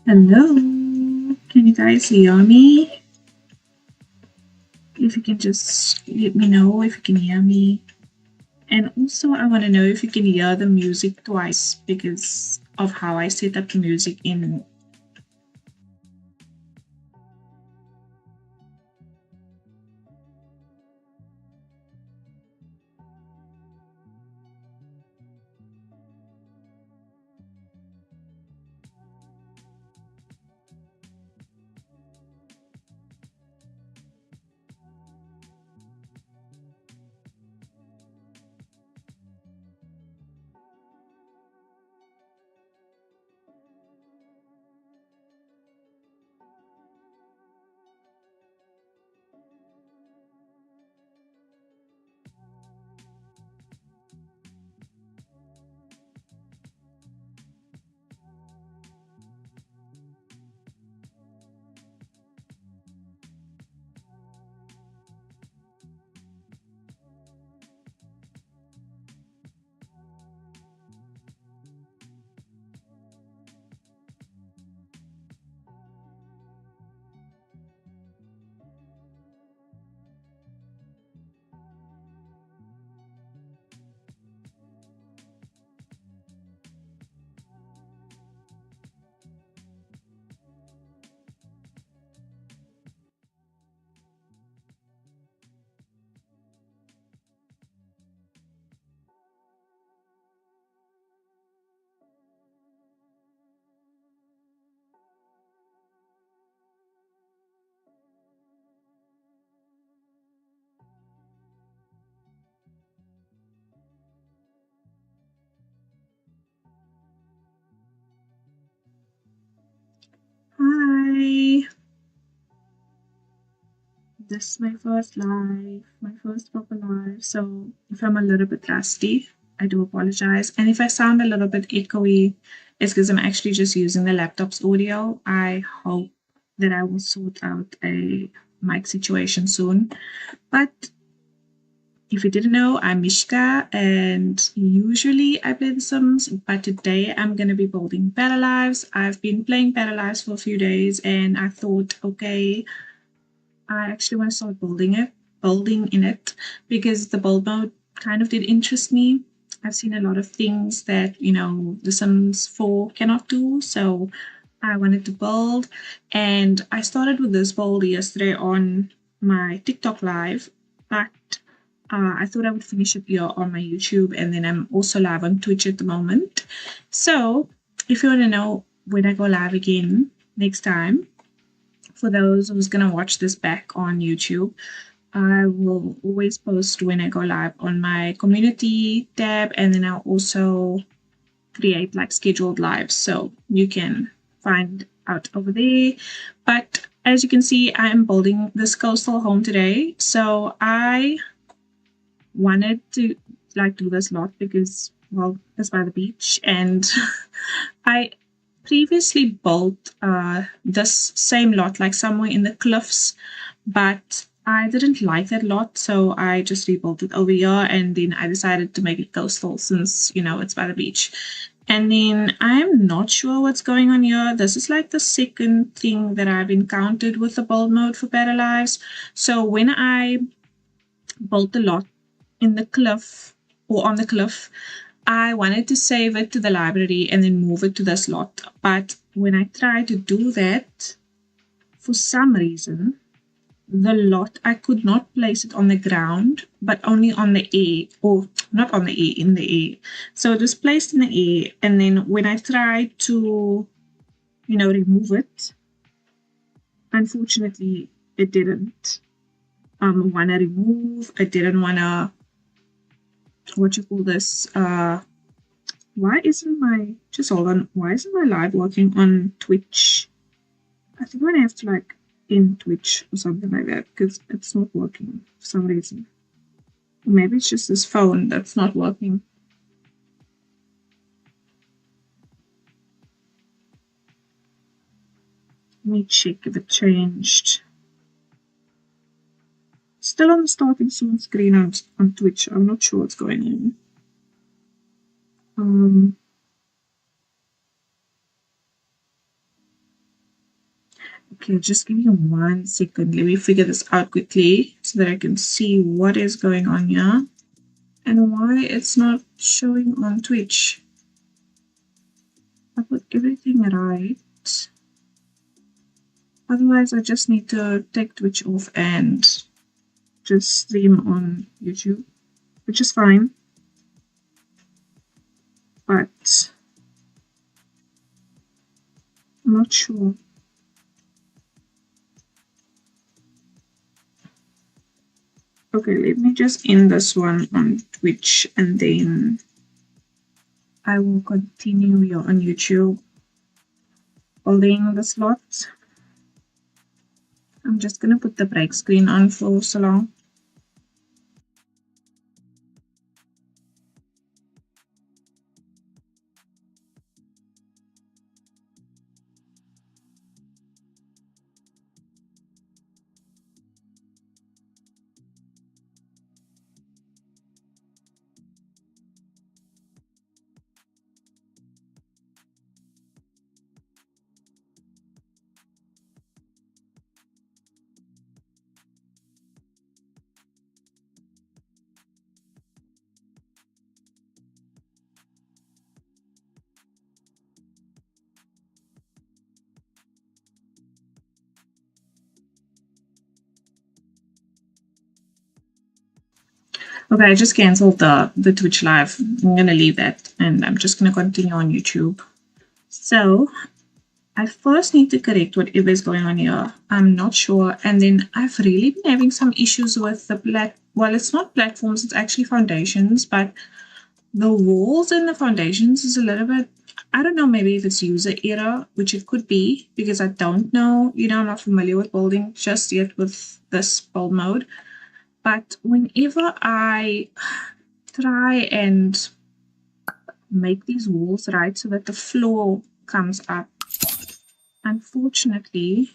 Hello, can you guys hear me? If you can just let me know if you can hear me. And also, I want to know if you can hear the music twice because of how I set up the music in. Hi, this is my first live, my first proper live. So if I'm a little bit rusty, I do apologize. And if I sound a little bit echoey, it's because I'm actually just using the laptop's audio. I hope that I will sort out a mic situation soon. But if you didn't know, I'm Mishka, and usually I play The Sims, but today I'm going to be building Paralives. I've been playing Paralives for a few days, and I thought, okay, I actually want to start building in it, because the build mode kind of did interest me. I've seen a lot of things that, The Sims 4 cannot do, so I wanted to build, and I started with this build yesterday on my TikTok live, but I thought I would finish it here on my YouTube, and then I'm also live on Twitch at the moment. So, if you want to know when I go live again next time, for those who's going to watch this back on YouTube, I will always post when I go live on my community tab, and then I'll also create like scheduled lives so you can find out over there. But as you can see, I'm building this coastal home today. So I wanted to like do this lot because, well, it's by the beach, and I previously built this same lot like somewhere in the cliffs, but I didn't like that lot, so I just rebuilt it over here, and then I decided to make it coastal since it's by the beach. And then I'm not sure what's going on here. This is like the second thing that I've encountered with the build mode for Better Lives. So when I built the lot in the cliff or on the cliff, I wanted to save it to the library and then move it to this lot. But when I tried to do that, for some reason, the lot, I could not place it on the ground, but only on the air, or not on the air, in the air. So it was placed in the air. And then when I tried to, remove it, unfortunately, it didn't want to remove. It didn't want to, what you call this, why isn't my, just hold on, why isn't my live working on Twitch? I think I'm gonna have to like in Twitch or something like that because it's not working for some reason. Or maybe it's just this phone that's not working. Let me check if it changed. Still on the starting soon screen on Twitch. I'm not sure what's going on. Um, Okay, just give me 1 second. Let me figure this out quickly so that I can see what is going on here and why it's not showing on Twitch. I put everything right. Otherwise, I just need to take Twitch off and just stream on YouTube, which is fine. But I'm not sure. Okay, let me just end this one on Twitch and then I will continue here on YouTube. Holding the slot. I'm just gonna put the break screen on for so long. Okay, I just canceled the Twitch live. I'm gonna leave that and I'm just gonna continue on YouTube. So I first need to correct whatever is going on here. I'm not sure. And then I've really been having some issues with the well, it's not platforms, it's actually foundations, but the walls and the foundations is a little bit, I don't know, maybe if it's user error, which it could be because I don't know, I'm not familiar with building just yet with this build mode. But whenever I try and make these walls right so that the floor comes up, unfortunately,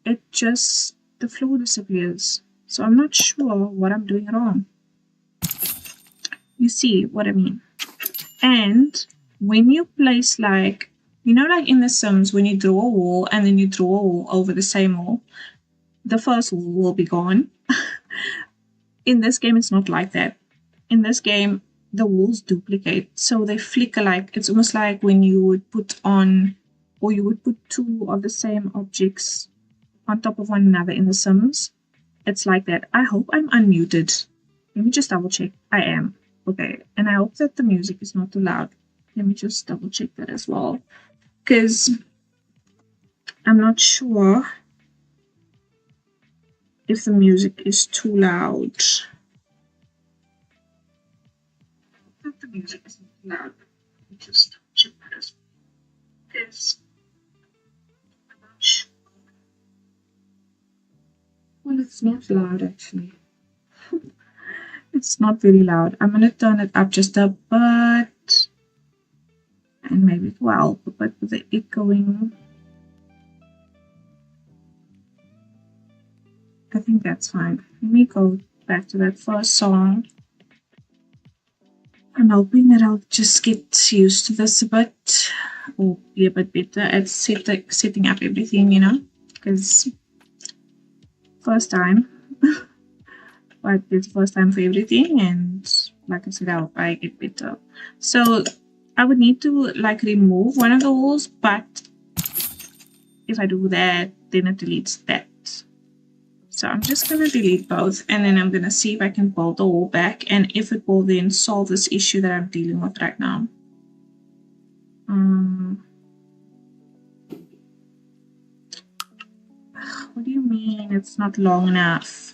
the floor disappears. So I'm not sure what I'm doing wrong. You see what I mean? And when you place like in The Sims, when you draw a wall and then you draw a wall over the same wall, the first wall will be gone. In this game, it's not like that. In this game, the walls duplicate. So they flicker it's almost like when you would put on, or you would put two of the same objects on top of one another in The Sims. It's like that. I hope I'm unmuted. Let me just double check. I am. Okay. And I hope that the music is not too loud. Let me just double check that as well. Because I'm not sure if the music is too loud. I hope the music is not too loud. Let me just check that as well. Because I'm not sure. Well, it's not loud actually. It's not very loud. I'm going to turn it up just a bit. And maybe 12, but with the echoing, I think that's fine. Let me go back to that first song. I'm hoping that I'll just get used to this a bit, or be a bit better at setting up everything, because first time. But it's first time for everything, and like I said, I hope I get better. So I would need to remove one of the walls, but if I do that, then it deletes that. So I'm just going to delete both, and then I'm going to see if I can build the wall back, and if it will then solve this issue that I'm dealing with right now. What do you mean it's not long enough?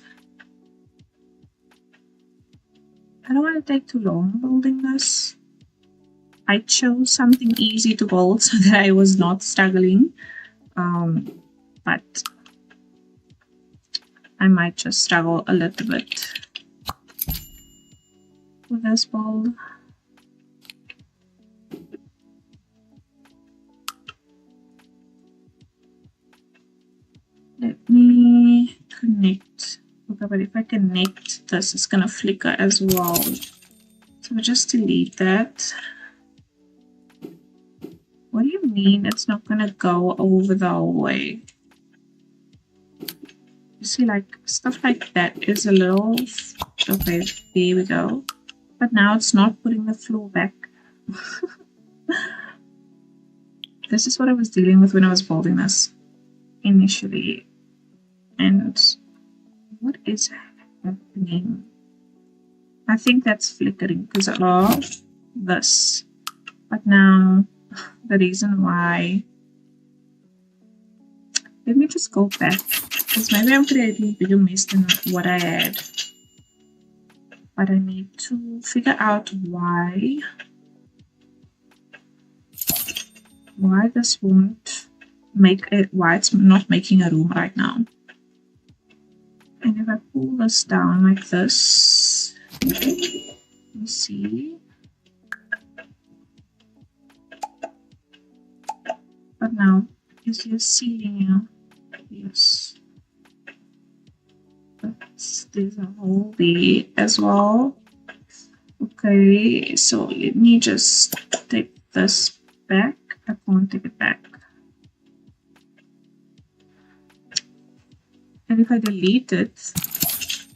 I don't want to take too long building this. I chose something easy to build so that I was not struggling. But I might just struggle a little bit with this build. Let me connect. Okay, but if I connect this, it's gonna flicker as well. So I'll just delete that. What do you mean it's not gonna go over the whole way. You see, like, stuff like that is a little... Okay, there we go. But now it's not putting the floor back. This is what I was dealing with when I was building this initially. And what is happening? I think that's flickering because of this. But now, the reason why... Let me just go back. Because maybe I'm creating a bigger mess than what I had. But I need to figure out why this won't make it, why it's not making a room right now. And if I pull this down like this, let me see. But now, is your ceiling here? Yes. But there's a hole there as well. Okay, so let me just take this back. I can't take it back. And if I delete it,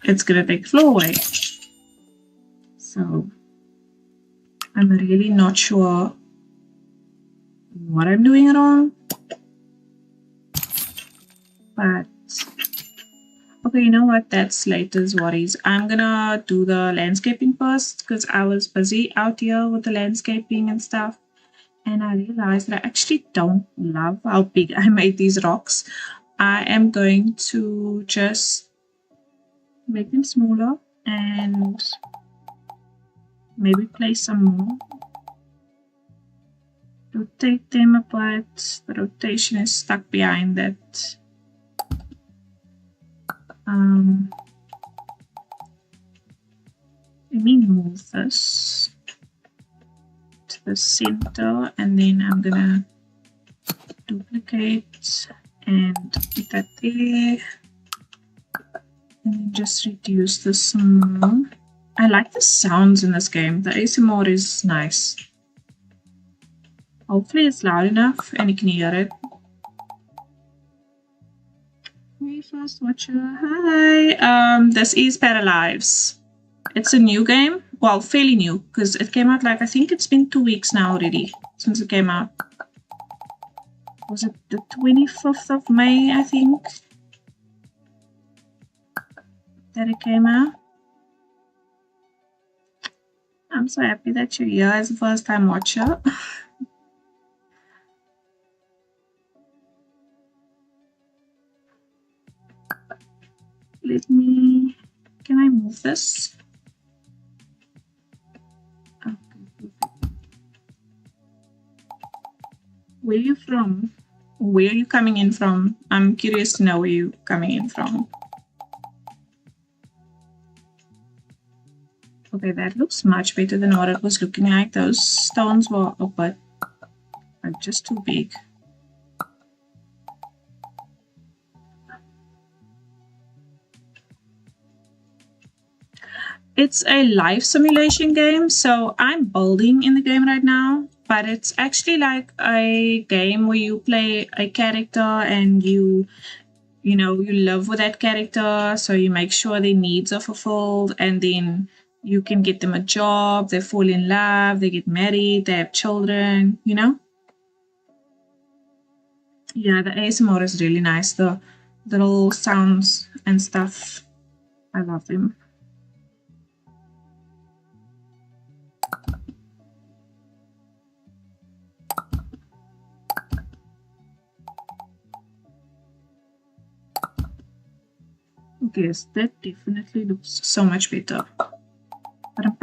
it's gonna take floor away. So I'm really not sure what I'm doing wrong. But okay, you know what? That's later's worries. I'm gonna do the landscaping first because I was busy out here with the landscaping and stuff. And I realized that I actually don't love how big I made these rocks. I am going to just make them smaller and maybe place some more. Rotate them a bit. The rotation is stuck behind that. Let me move this to the center and then I'm gonna duplicate and put that there and then just reduce this some more. I like the sounds in this game. The ASMR is nice. Hopefully it's loud enough and you can hear it. Hey first watcher, hi. This is Paralives. It's a new game. Well, fairly new because it came out like, I think it's been 2 weeks now already since it came out. Was it the 25th of May, I think, that it came out? I'm so happy that you're here as a first time watcher. Let me, can I move this? Okay, perfect. Where are you from? Where are you coming in from? I'm curious to know where you're coming in from. Okay, that looks much better than what it was looking like. Those stones were a bit like just too big. It's a life simulation game, so I'm building in the game right now, but it's actually like a game where you play a character and you live with that character, so you make sure their needs are fulfilled and then you can get them a job, they fall in love, they get married, they have children, you know? Yeah, the ASMR is really nice. The little sounds and stuff, I love them. Okay, yes, that definitely looks so much better. But I'm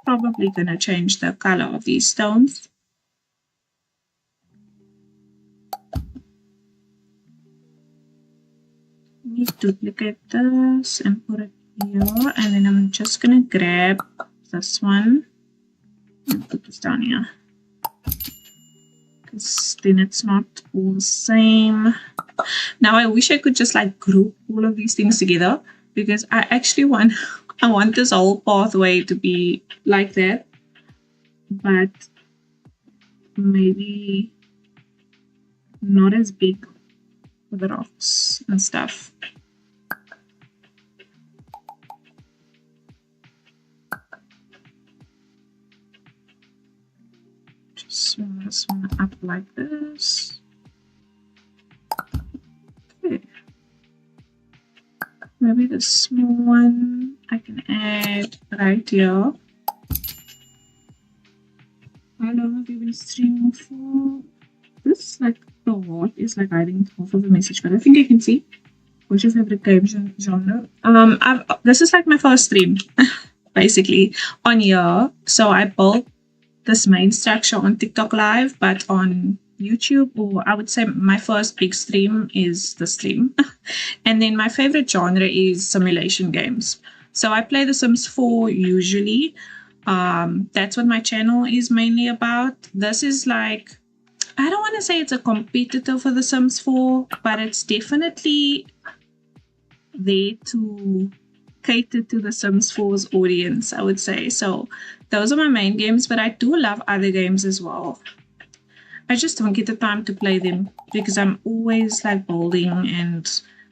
probably gonna change the color of these stones. Let me duplicate this and put it here, and then I'm just gonna grab this one and put this down here. Because then it's not all the same. Now I wish I could just like group all of these things together because I actually want this whole pathway to be like that, but maybe not as big for the rocks and stuff. Just swing this one up like this. Okay. Maybe the small one I can add right here. How long have you been streaming for? This like the heart is like hiding half of the message, but I think I can see. What's your favorite game genre? This is like my first stream, basically on here. So I built this main structure on TikTok Live, but on YouTube, or I would say my first big stream is the stream. And then my favorite genre is simulation games. So I play The Sims 4 usually. That's what my channel is mainly about. This is like, I don't want to say it's a competitor for The Sims 4, but it's definitely there to cater to the Sims 4's audience, I would say. So those are my main games, but I do love other games as well. I just don't get the time to play them because I'm always like building and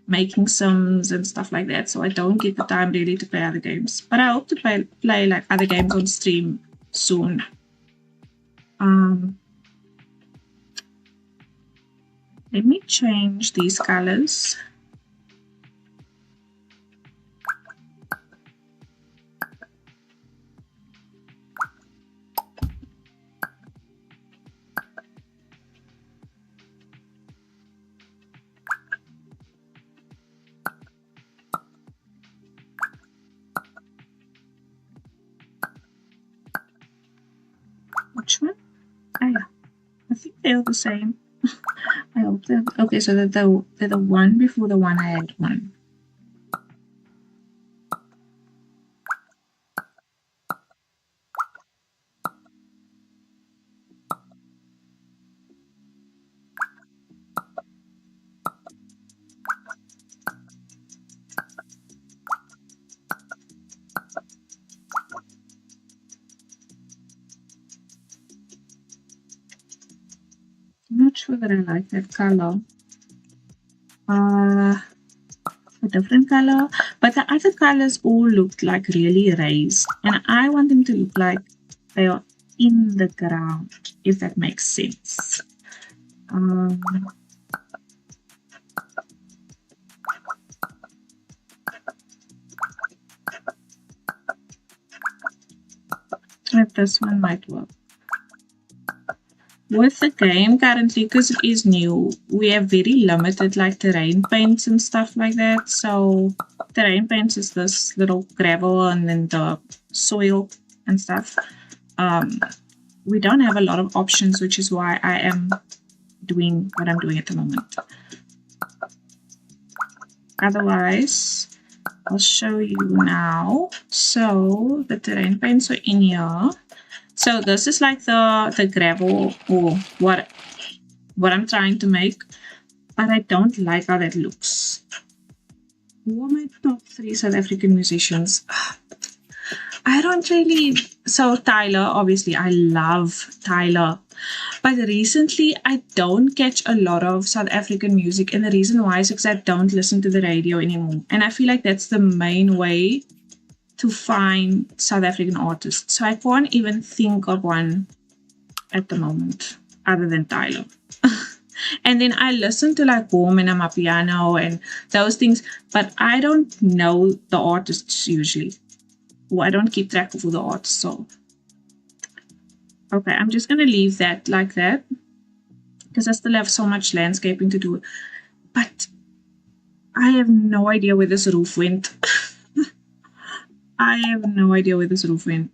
making Sims and stuff like that. So I don't get the time really to play other games. But I hope to play like other games on stream soon. Let me change these colors. Which one? Oh yeah, I think they're the same. I hope they're okay. So they're the one before the one I had one. I'm not sure that I like that color. A different color, but the other colors all look like really raised, and I want them to look like they are in the ground, if that makes sense. This one might work. With the game currently, because it is new, we have very limited like terrain paints and stuff like that. So terrain paints is this little gravel and then the soil and stuff. We don't have a lot of options, which is why I am doing what I'm doing at the moment. Otherwise, I'll show you now. So the terrain paints are in here. So this is like the gravel or what I'm trying to make, but I don't like how that looks. Who are my top 3 South African musicians? I don't really. So Tyler, obviously, I love Tyler. But recently, I don't catch a lot of South African music. And the reason why is because I don't listen to the radio anymore. And I feel like that's the main way to find South African artists. So I can't even think of one at the moment other than Tyler. And then I listen to like Boom and Amapiano and those things, but I don't know the artists usually. Well, I don't keep track of all the artists. So, okay, I'm just going to leave that like that because I still have so much landscaping to do. But I have no idea where this roof went. I have no idea where this roof went.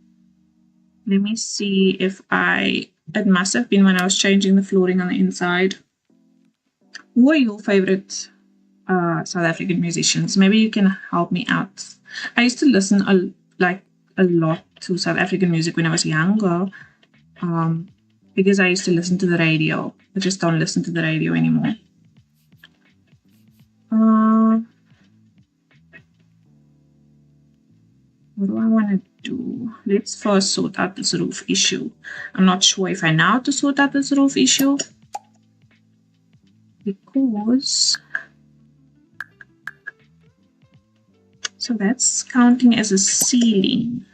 Let me see if it must have been when I was changing the flooring on the inside. Who are your favorite South African musicians? Maybe you can help me out. I used to listen a lot to South African music when I was younger because I used to listen to the radio. I just don't listen to the radio anymore. What do I want to do? Let's first sort out this roof issue. I'm not sure if I know how to sort out this roof issue. because so that's counting as a ceiling.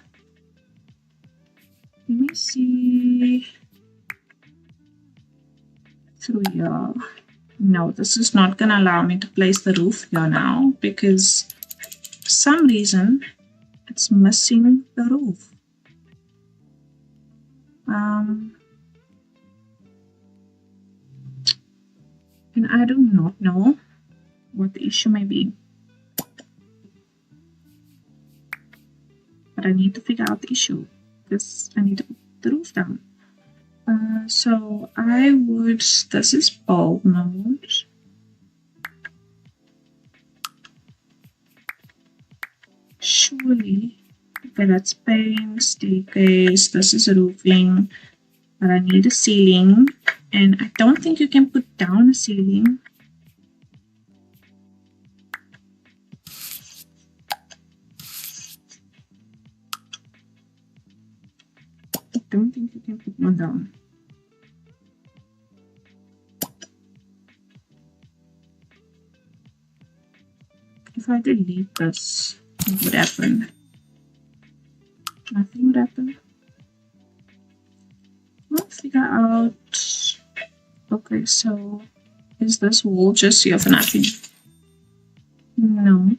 Let me see through here. No, this is not going to allow me to place the roof here now because for some reason it's missing the roof. And I do not know what the issue may be. But I need to figure out the issue because I need to put the roof down. So I would, this is bulb mode. Surely, okay, that's paint, staircase, this is roofing, but I need a ceiling, and I don't think you can put down a ceiling. I don't think you can put one down. If I delete this, what would happen? Nothing would happen. Let's figure out. Okay, so is this wall just here for nothing? No.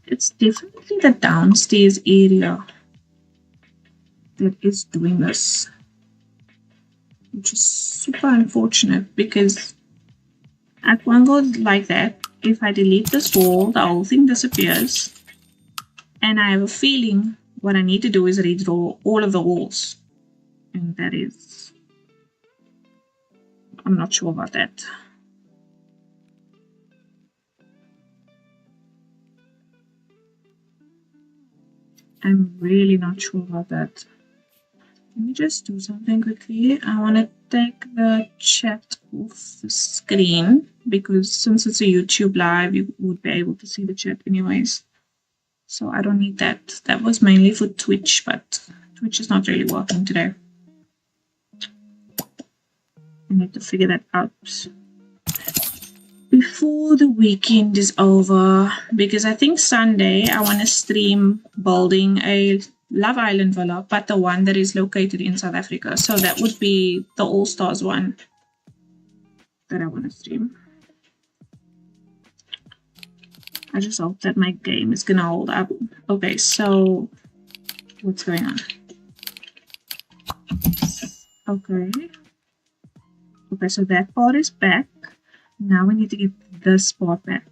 It's definitely the downstairs area that is doing this, which is super unfortunate because at one go like that, if I delete this wall, the whole thing disappears. And I have a feeling what I need to do is redraw all of the walls. And that is, I'm not sure about that. I'm really not sure about that. Let me just do something quickly. I want to take the chat off the screen because since it's a YouTube live, you would be able to see the chat anyways. So I don't need that. That was mainly for Twitch, but Twitch is not really working today. I need to figure that out before the weekend is over because I think Sunday I want to stream building a Love Island villa, but the one that is located in South Africa. So that would be the All Stars one that I want to stream. I just hope that my game is gonna hold up. Okay, so what's going on? Okay. Okay, so that part is back. Now we need to get this part back.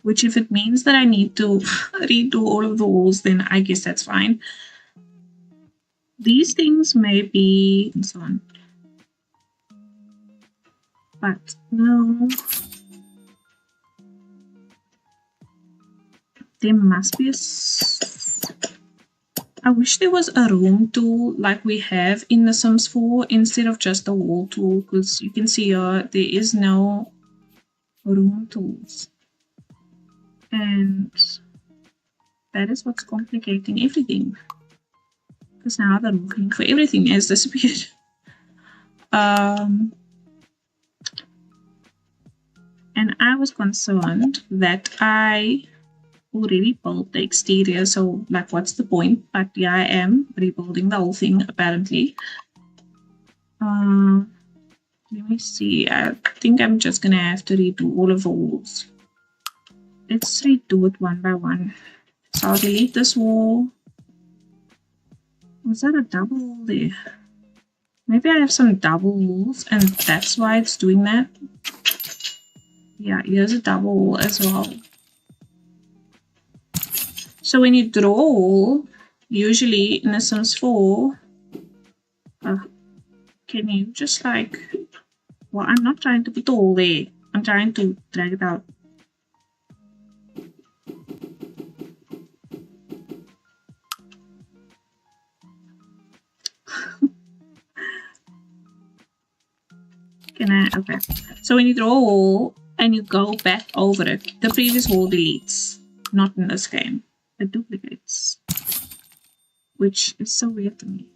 Which if it means that I need to redo all of the walls, then I guess that's fine. These things may be and so on. But no. There must be I wish there was a room tool like we have in The Sims 4 instead of just a wall tool, because you can see here there is no room tools. And that is what's complicating everything. Because now the roofing for everything has disappeared. And I was concerned that I already built the exterior, so like what's the point? But yeah, I am rebuilding the whole thing apparently. Let me see. I think I'm just gonna have to redo all of the walls. Let's redo it one by one. So I'll delete this wall. Was that a double wall there? Maybe I have some double walls and that's why it's doing that. Yeah, here's a double wall as well. So when you draw a wall, usually in The Sims 4, can you just like, well, I'm not trying to put the wall there. I'm trying to drag it out. Okay. So when you draw a wall and you go back over it, the previous wall deletes. Not in this game. It duplicates. Which is so weird to me.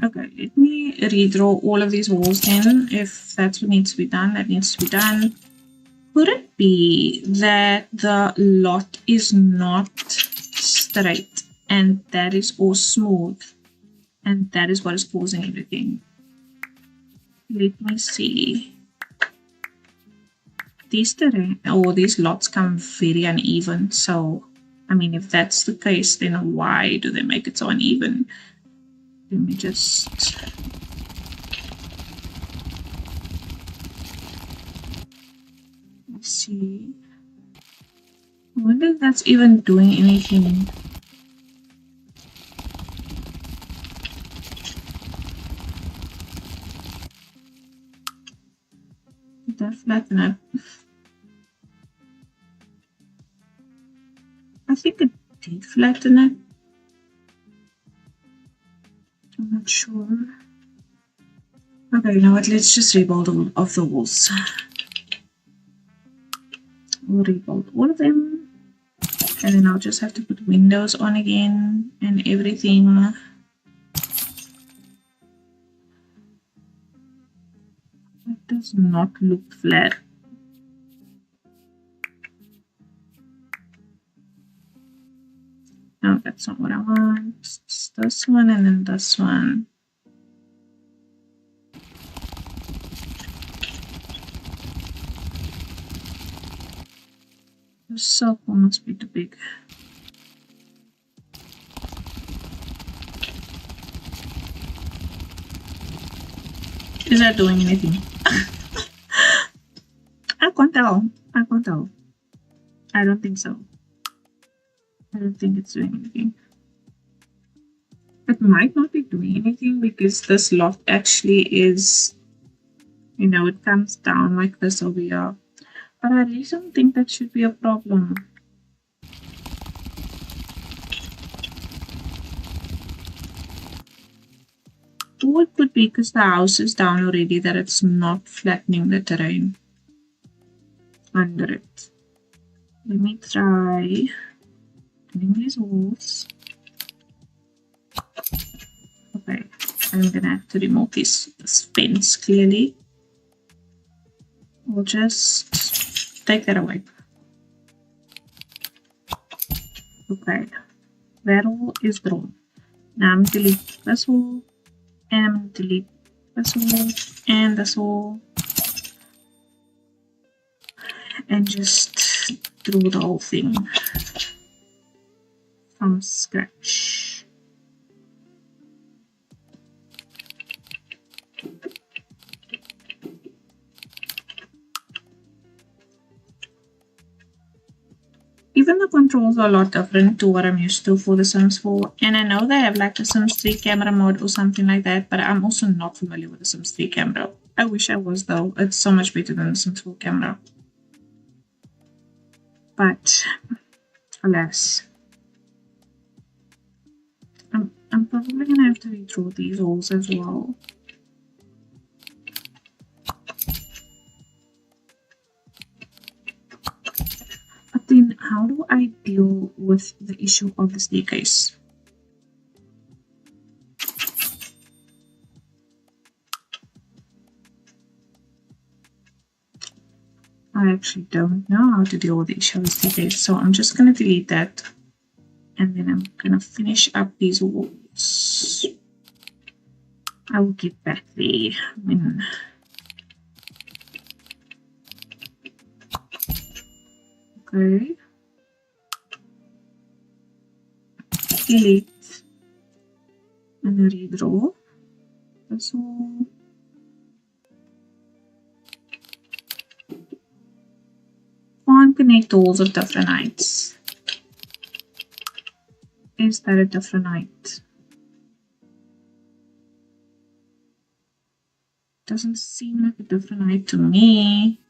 Okay, let me redraw all of these walls then. If that's what needs to be done, that needs to be done. Could it be that the lot is not straight and that is all smooth and that is what is causing everything? Let me see. These terrain or these lots come very uneven. So, I mean, if that's the case, then why do they make it so uneven? Let me just... Let's see. I wonder if that's even doing anything. Did that flatten it? I think it did flatten it. I'm not sure. Okay, you know what? Let's just rebuild all of the walls. We'll rebuild all of them. And then I'll just have to put windows on again and everything. It does not look flat. No, that's not what I want. It's this one and then this one. The circle must be too big. Is that doing anything? I can't tell. I can't tell. I don't think so. I don't think it's doing anything. It might not be doing anything because this lot actually is, you know, it comes down like this over here. But I really don't think that should be a problem. Or it could be because the house is down already that it's not flattening the terrain under it. Let me try doing these walls. Okay, I'm gonna have to remove this fence clearly. We'll just take that away. Okay, that wall is drawn. Now I'm gonna delete this wall, and I'm gonna delete this wall, and this wall, and just draw the whole thing from scratch. Even the controls are a lot different to what I'm used to for The Sims 4. And I know they have like the Sims 3 camera mode or something like that, but I'm also not familiar with the Sims 3 camera. I wish I was though. It's so much better than the Sims 4 camera. But, alas. I'm probably gonna have to redraw these walls as well. But then how do I deal with the issue of the staircase? I actually don't know how to deal with the issue of the staircase, so I'm just gonna delete that. And then I'm gonna finish up these walls. I will get back there when... Okay. Delete. And then redraw. This wall. Can't connect walls of different heights. Is that a different height? Doesn't seem like a different height to me.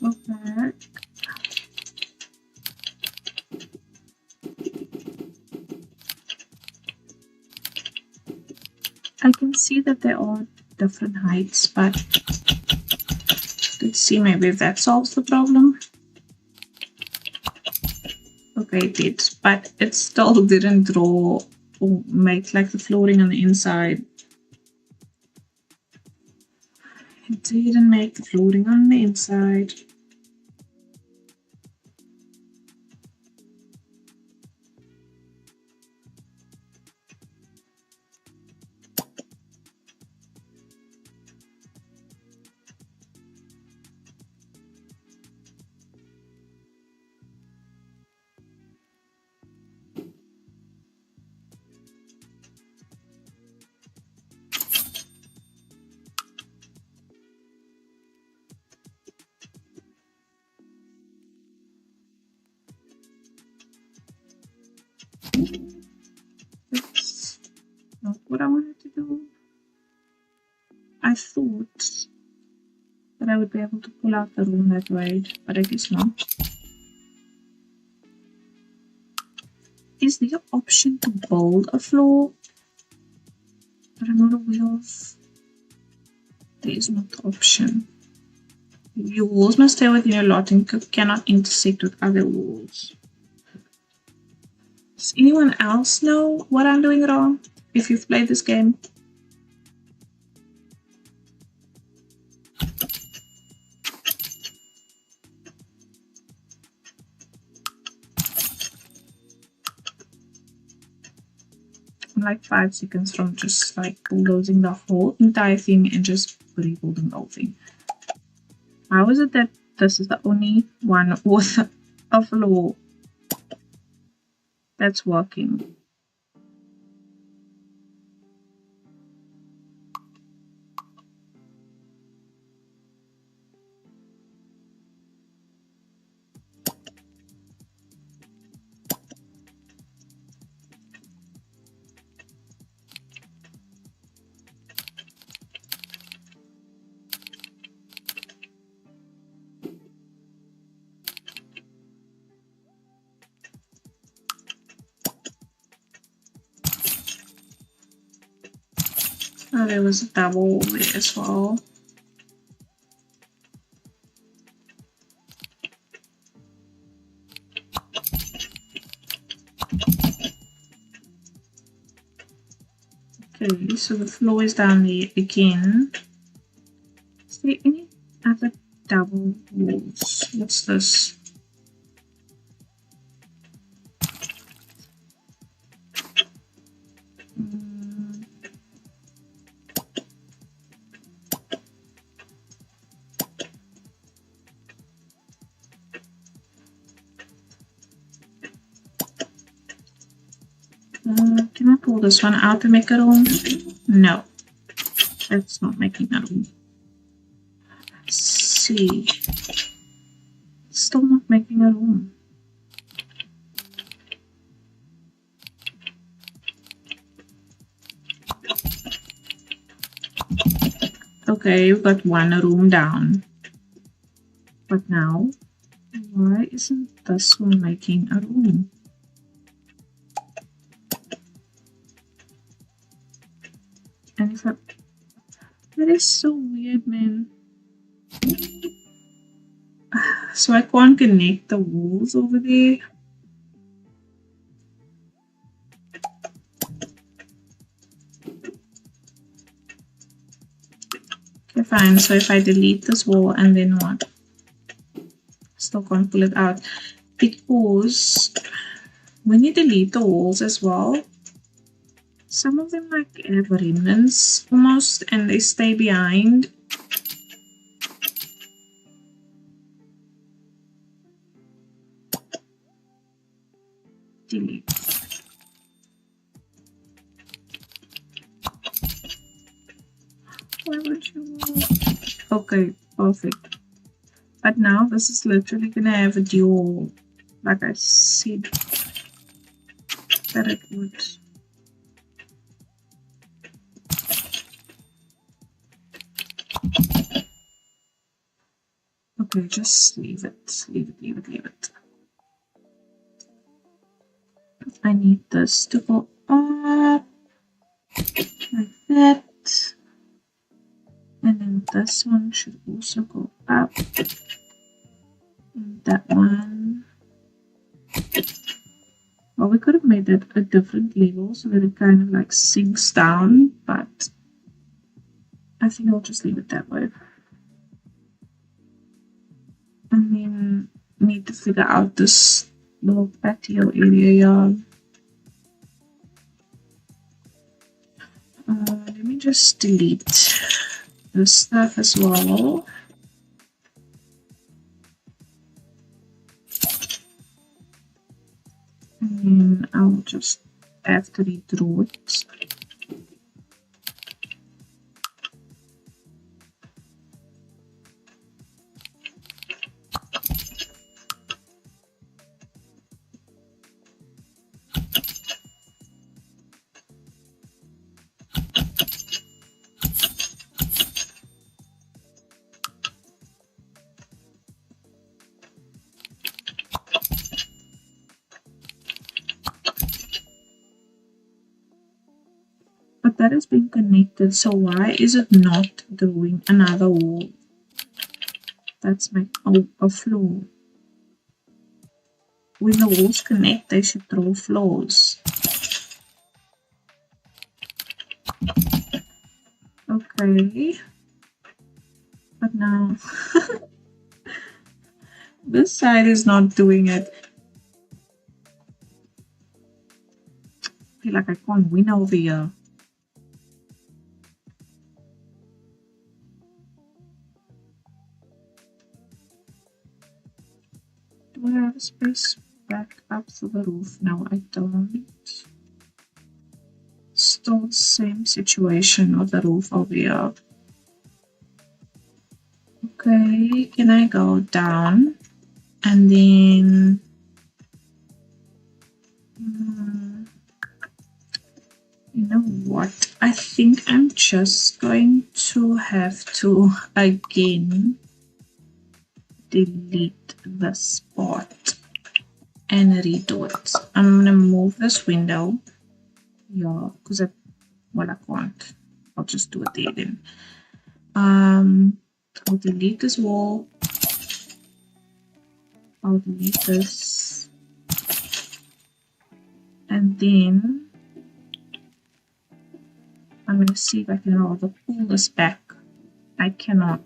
go back. I can see that there are different heights, but let's see, maybe if that solves the problem. Okay, it did, but it still didn't draw or make like the flooring on the inside. It didn't make the flooring on the inside. That's not what I wanted to do. I thought that I would be able to pull out the room that way, but I guess not. Is there an option to build a floor that I'm not aware of? There is not the option. Your walls must stay within your lot and cannot intersect with other walls. Does anyone else know what I'm doing wrong if you've played this game? I'm like 5 seconds from just like bulldozing the whole entire thing and just rebuilding the whole thing. How is it that this is the only one with a floor that's working? Oh, there was a double there as well. Okay, so the floor is down there again. Is there any other double walls? What's this? Can I pull this one out to make a room? No, that's not making a room. Let's see. Still not making a room. Okay, we've got one room down. But now, why isn't this one making a room? And if I... That is so weird, man. So I can't connect the walls over there. Okay, fine. So if I delete this wall and then what? Still can't pull it out. Because when you delete the walls as well, some of them like have remnants almost and they stay behind. Delete. Why would you? Okay, perfect. But now this is literally gonna have a dual, like I said that it would. Okay, just leave it. Leave it. I need this to go up like that. And then this one should also go up. And that one. Well, we could have made that a different level so that it kind of like sinks down, but I think I'll just leave it that way. And then need to figure out this little patio area here. Let me just delete this stuff as well. And then I'll just have to redraw it. But that has been connected, so why is it not doing another wall? That's my a floor. When the walls connect, they should throw floors. Okay. But now this side is not doing it. I feel like I can't win over here. Do I have a space back up to the roof? No, I don't. Still same situation with the roof over here. Okay, can I go down and then you know what? I think I'm just going to have to again delete this spot and redo it. I'm gonna move this window. Yeah, because I can't. I'll just do it there then. I'll delete this wall. I'll delete this. And then I'm going to see if I can rather pull this back. I cannot.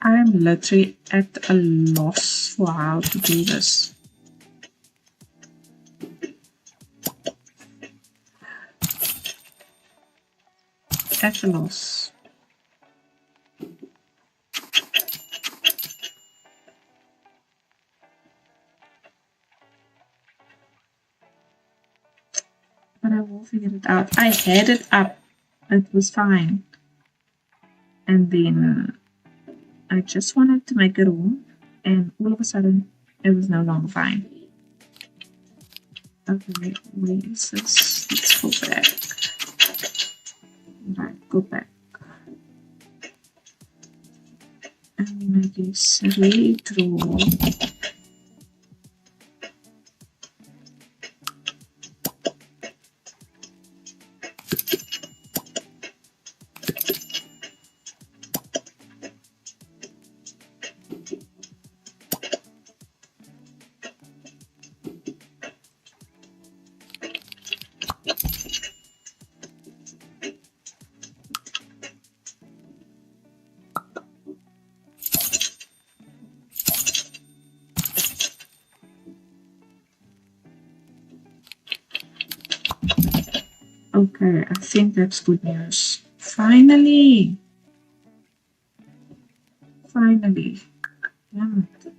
I'm literally at a loss for how to do this. At a loss. But I will figure it out. I had it up. It was fine. And then I just wanted to make a room, and all of a sudden it was no longer fine. Okay, where is this? Let's go back. Right, go back. And I guess redraw. Okay, I think that's good news. Finally! Finally. Damn it.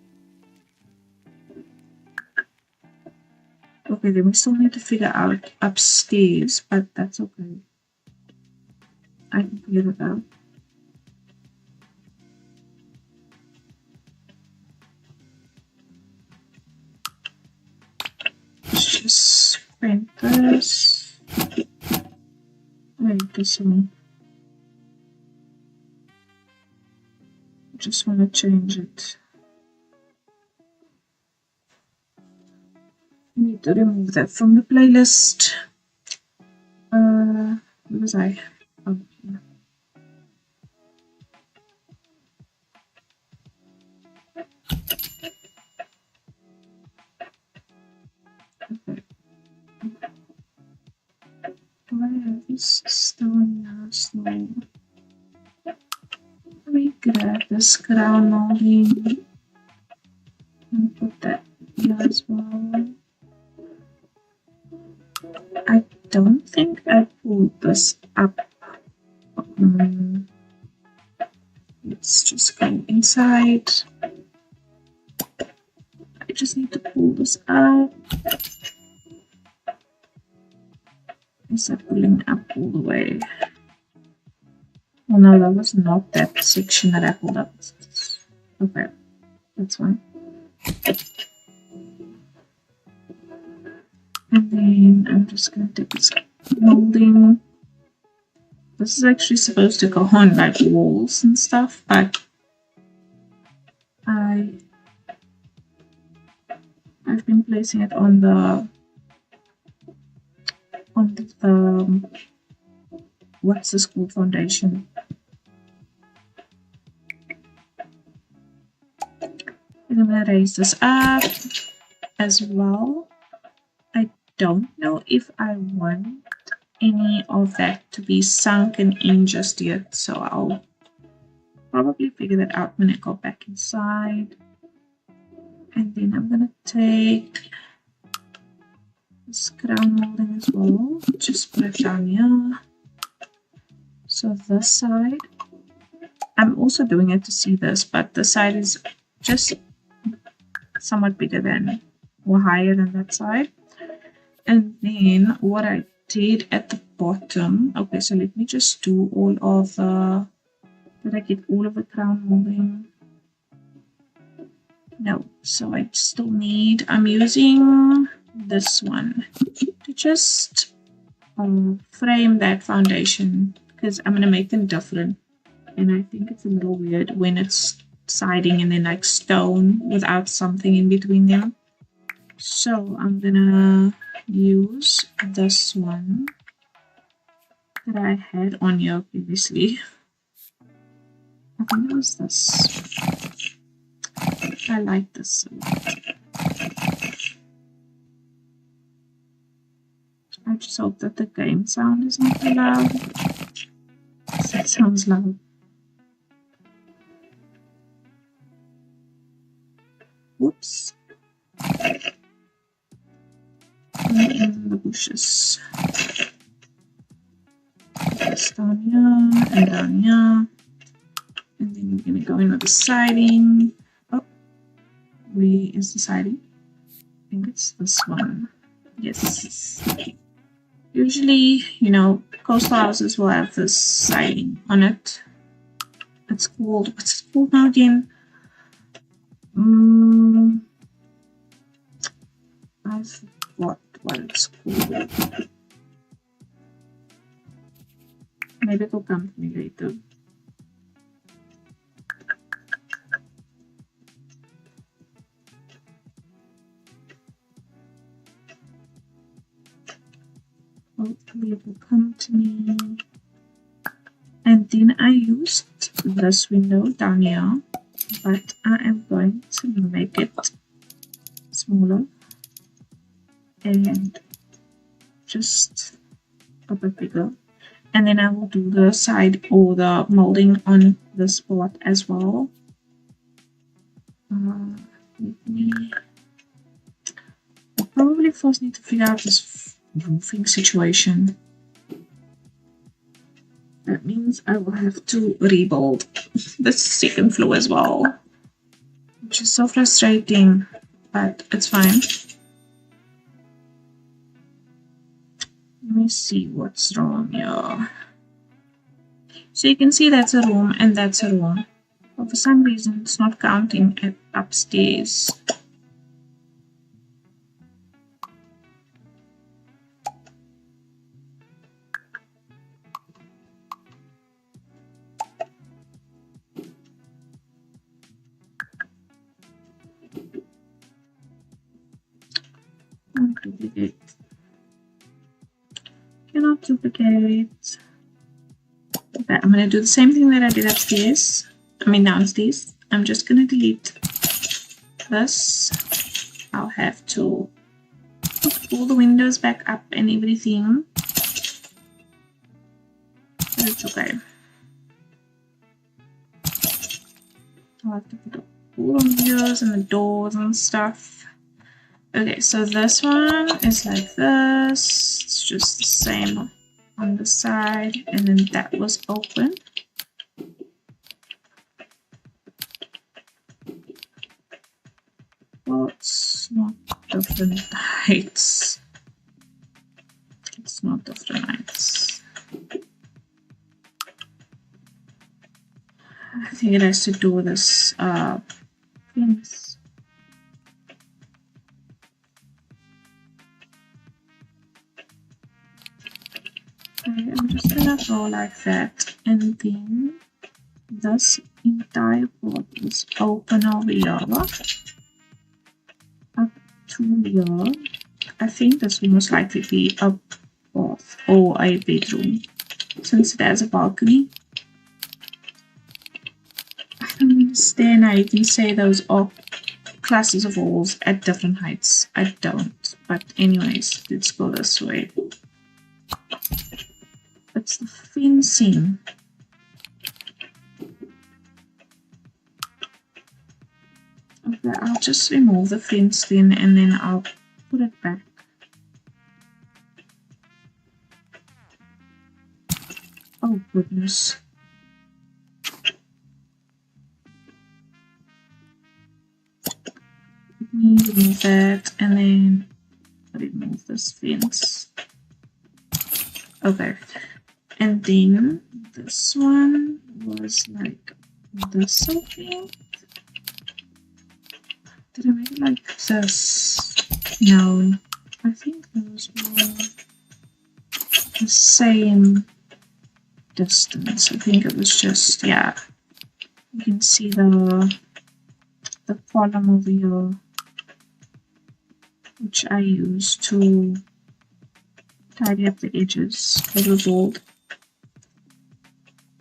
Okay, then we still need to figure out upstairs, but that's okay. I can figure it out. Let's just print this. Wait, this one. I just want to change it. I need to remove that from the playlist. Where was I? Oh, yeah. Okay. Do I have this stone now? Slow. Let me grab this crown molding and put that here as well. I don't think I pulled this up. Let's just go inside. I just need to pull this up. Is that pulling up all the way? Oh no, that was not that section that I pulled up. Okay, that's fine. And then I'm just going to take this molding. This is actually supposed to go on like walls and stuff, but I've been placing it on the what's this called, foundation. And I'm gonna raise this up as well. I don't know if I want any of that to be sunken in just yet, so I'll probably figure that out when I go back inside. And then I'm gonna take this crown molding as well, just put it down here. So this side, I'm also doing it to see this, but the side is just somewhat bigger than or higher than that side. And then what I did at the bottom, okay, so let me just do all of the, did I get all of the crown molding? No, so I still need, I'm using this one to just frame that foundation, because I'm going to make them different. And I think it's a little weird when it's siding and then like stone without something in between them. So I'm going to use this one that I had on here previously. I think it was this. I like this a lot. I just hope that the game sound is not too loud. That sounds loud. Whoops. And in the bushes. This down here and down here. And then we're going to go in with the siding. Oh, where is the siding? I think it's this one. Yes. Usually, you know, coastal houses will have this siding on it. It's called, what's it called now again? I forgot what it's called. Maybe it'll come to me later. Hopefully it will come to me. And then I used this window down here, but I am going to make it smaller and just a bit bigger. And then I will do the side or the molding on this part as well. I probably first need to figure out this roofing situation. means I will have to rebuild the second floor as well, which is so frustrating, but it's fine. Let me see what's wrong here. So you can see that's a room and that's a room. But for some reason, it's not counting at upstairs. Duplicate. Cannot duplicate. Okay, I'm going to do the same thing that I did upstairs. Downstairs. I'm just going to delete this. I'll have to put all the windows back up and everything. But it's okay. I'll have to put up all the windows and the doors and stuff. Okay, so this one is like this. It's just the same on the side, and then that was open. Well, it's not different heights. It's not different heights. I think it has to do with this fence. Okay, I'm just gonna go like that, and then this entire part is open over here up to here. I think this will most likely be a bath or a bedroom since it has a balcony. I don't understand how you can say those are classes of walls at different heights. I don't. But anyways, let's go this way. It's the fencing. Okay, I'll just remove the fence then, and then I'll put it back. Oh goodness. Let me remove that and then remove this fence. Okay. And then this one was like this, I think. Did I make it like this? No. I think those were the same distance. I think it was just, yeah. You can see the column over here, which I used to tidy up the edges. It was old.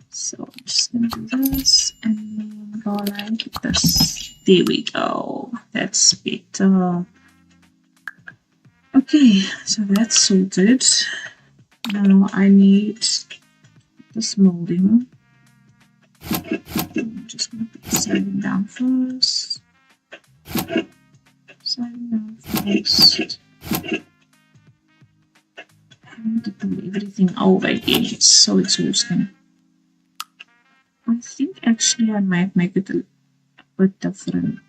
So I'm just going to do this and then go like this. There we go. That's better. Okay, so that's sorted. Now I need this molding. I'm just going to put the siding down first. Siding down first. Having to do everything over again. It's so exhausting. I think actually I might make it a bit different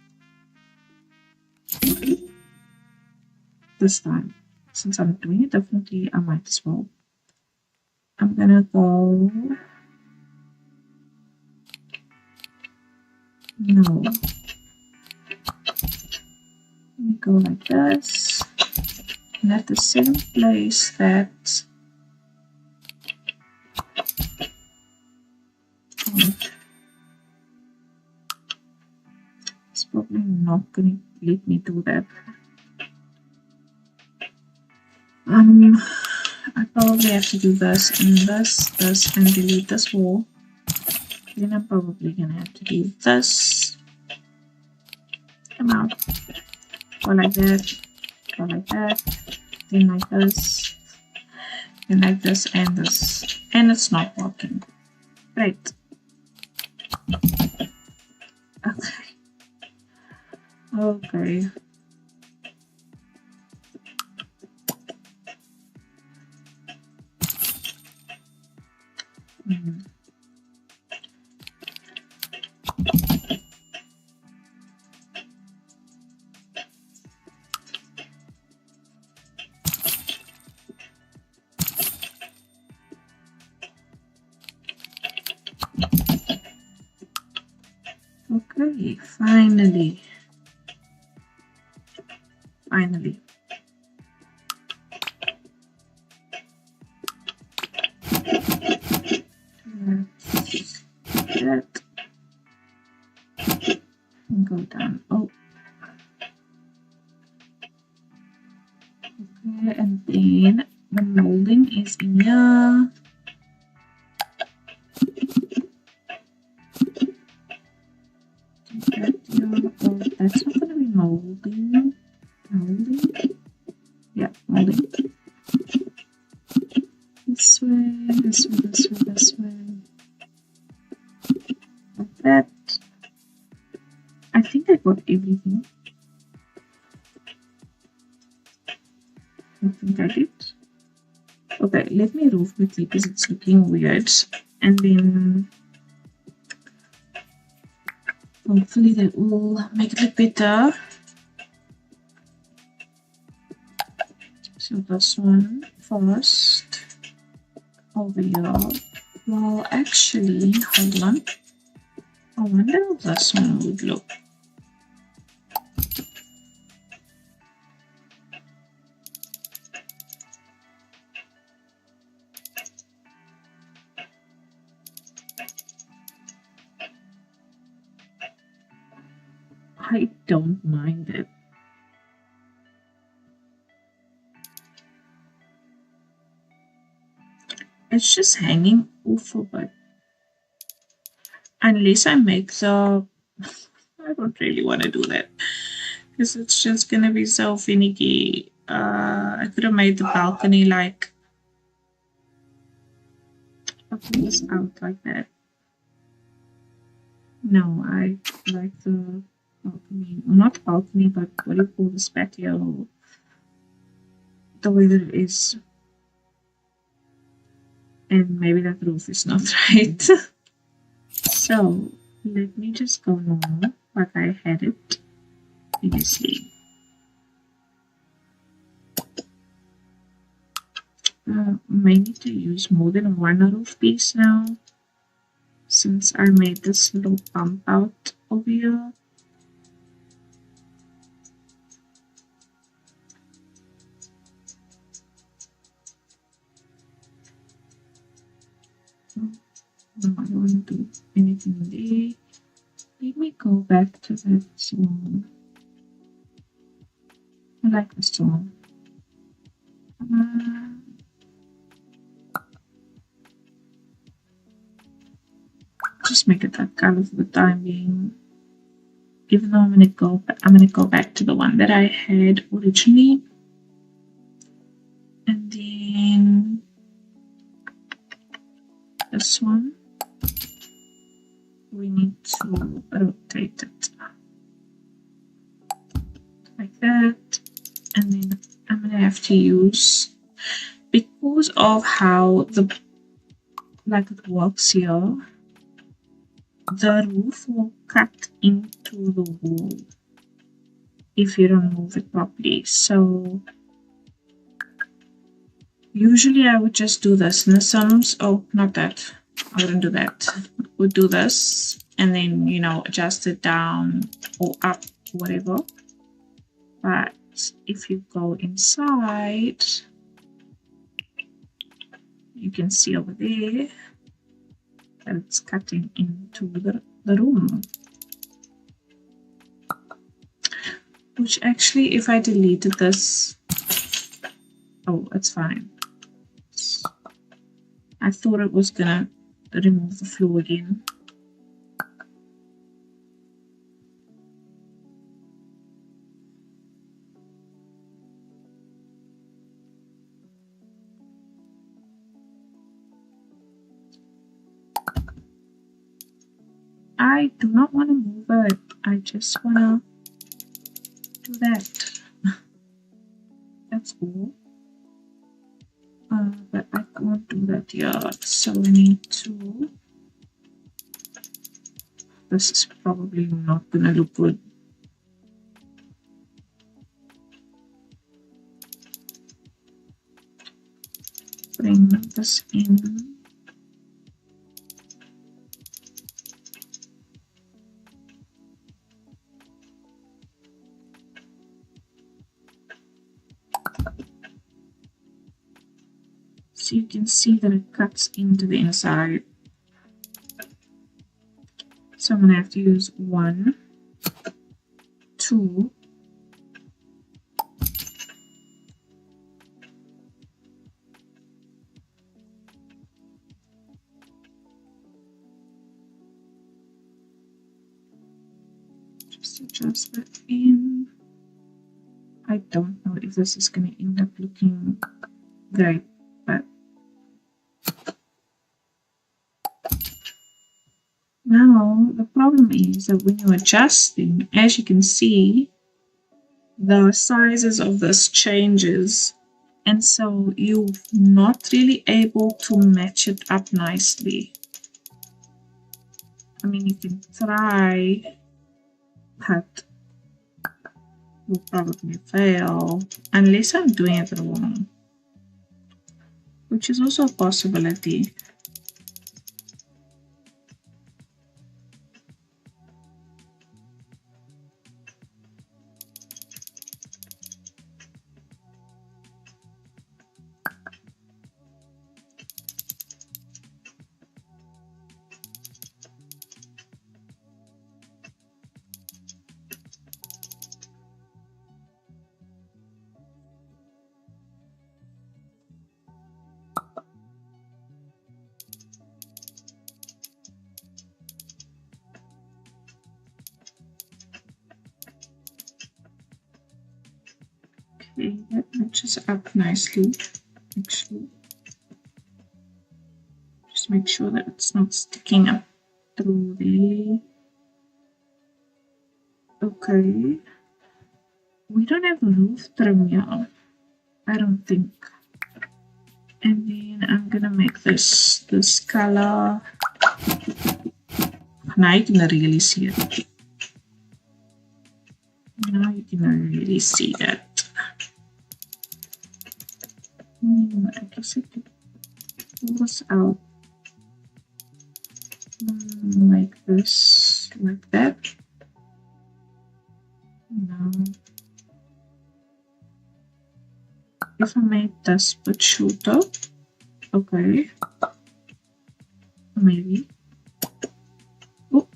this time. Since I'm doing it differently, I might as well. I'm gonna go. No. Let me go like this. And at the same place that. It's probably not gonna let me do that. I probably have to do this and this and delete this wall. Then I'm probably gonna have to do this. Come out. Go like that. Go like that. Then like this. Then like this and this. And it's not working. Great. Okay. Okay. Hmm. Okay, finally. Finally. Let's that. Go down. Oh. Okay, and then the molding is in here. Oh, that's not gonna be molding. Molding? Yeah, molding. This way, this way, this way, this way. Like that. I think I got everything. I think I did. Okay, let me remove quickly because it's looking weird. And then hopefully that will make it look better. So this one first over here. Well, actually, hold on. I wonder how this one would look. I don't mind it. It's just hanging off a bit. Unless I make the... I don't really want to do that. Because it's just going to be so finicky. I could have made the balcony like... Putting this out like that. No, I like the balcony. Well, not balcony, but what do you call this patio? The way that it is. And maybe that roof is not right. So let me just go normal like I had it previously. May need to use more than one roof piece now since I made this little bump out over here. No, I don't want to do anything there. Let me go back to that one. I like this one. Just make it that color for the time being. Even though I'm gonna go back to the one that I had originally. And then this one, we need to rotate it like that. And then I'm gonna have to use, because of how the like it works here, the roof will cut into the wall if you don't move it properly. So usually I would just do this in the sums. Oh, not that. I wouldn't do that. Would do this and then, you know, adjust it down or up, whatever. But if you go inside, you can see over there that it's cutting into the room. Which actually, if I deleted this, oh, it's fine. I thought it was gonna remove the floor again. I do not want to move it. I just want to do that. That's all. But I can't do that here. So we need to. This is probably not gonna look good. Bring this in. So you can see that it cuts into the inside. So I'm going to have to use 1, 2, just adjust that in. I don't know if this is going to end up looking great, but now the problem is that when you're adjusting, as you can see, the sizes of this changes, and so you're not really able to match it up nicely. I mean, you can try, but you'll probably fail unless I'm doing it wrong, which is also a possibility. Okay, that matches up nicely, actually. Just make sure that it's not sticking up through there. Okay. We don't have roof trim here, I don't think. And then I'm gonna make this color. Now you can really see it. Now you can really see that. I guess I could pull this out like this, like that. Now, if I made this bit shorter, okay, maybe. Oh.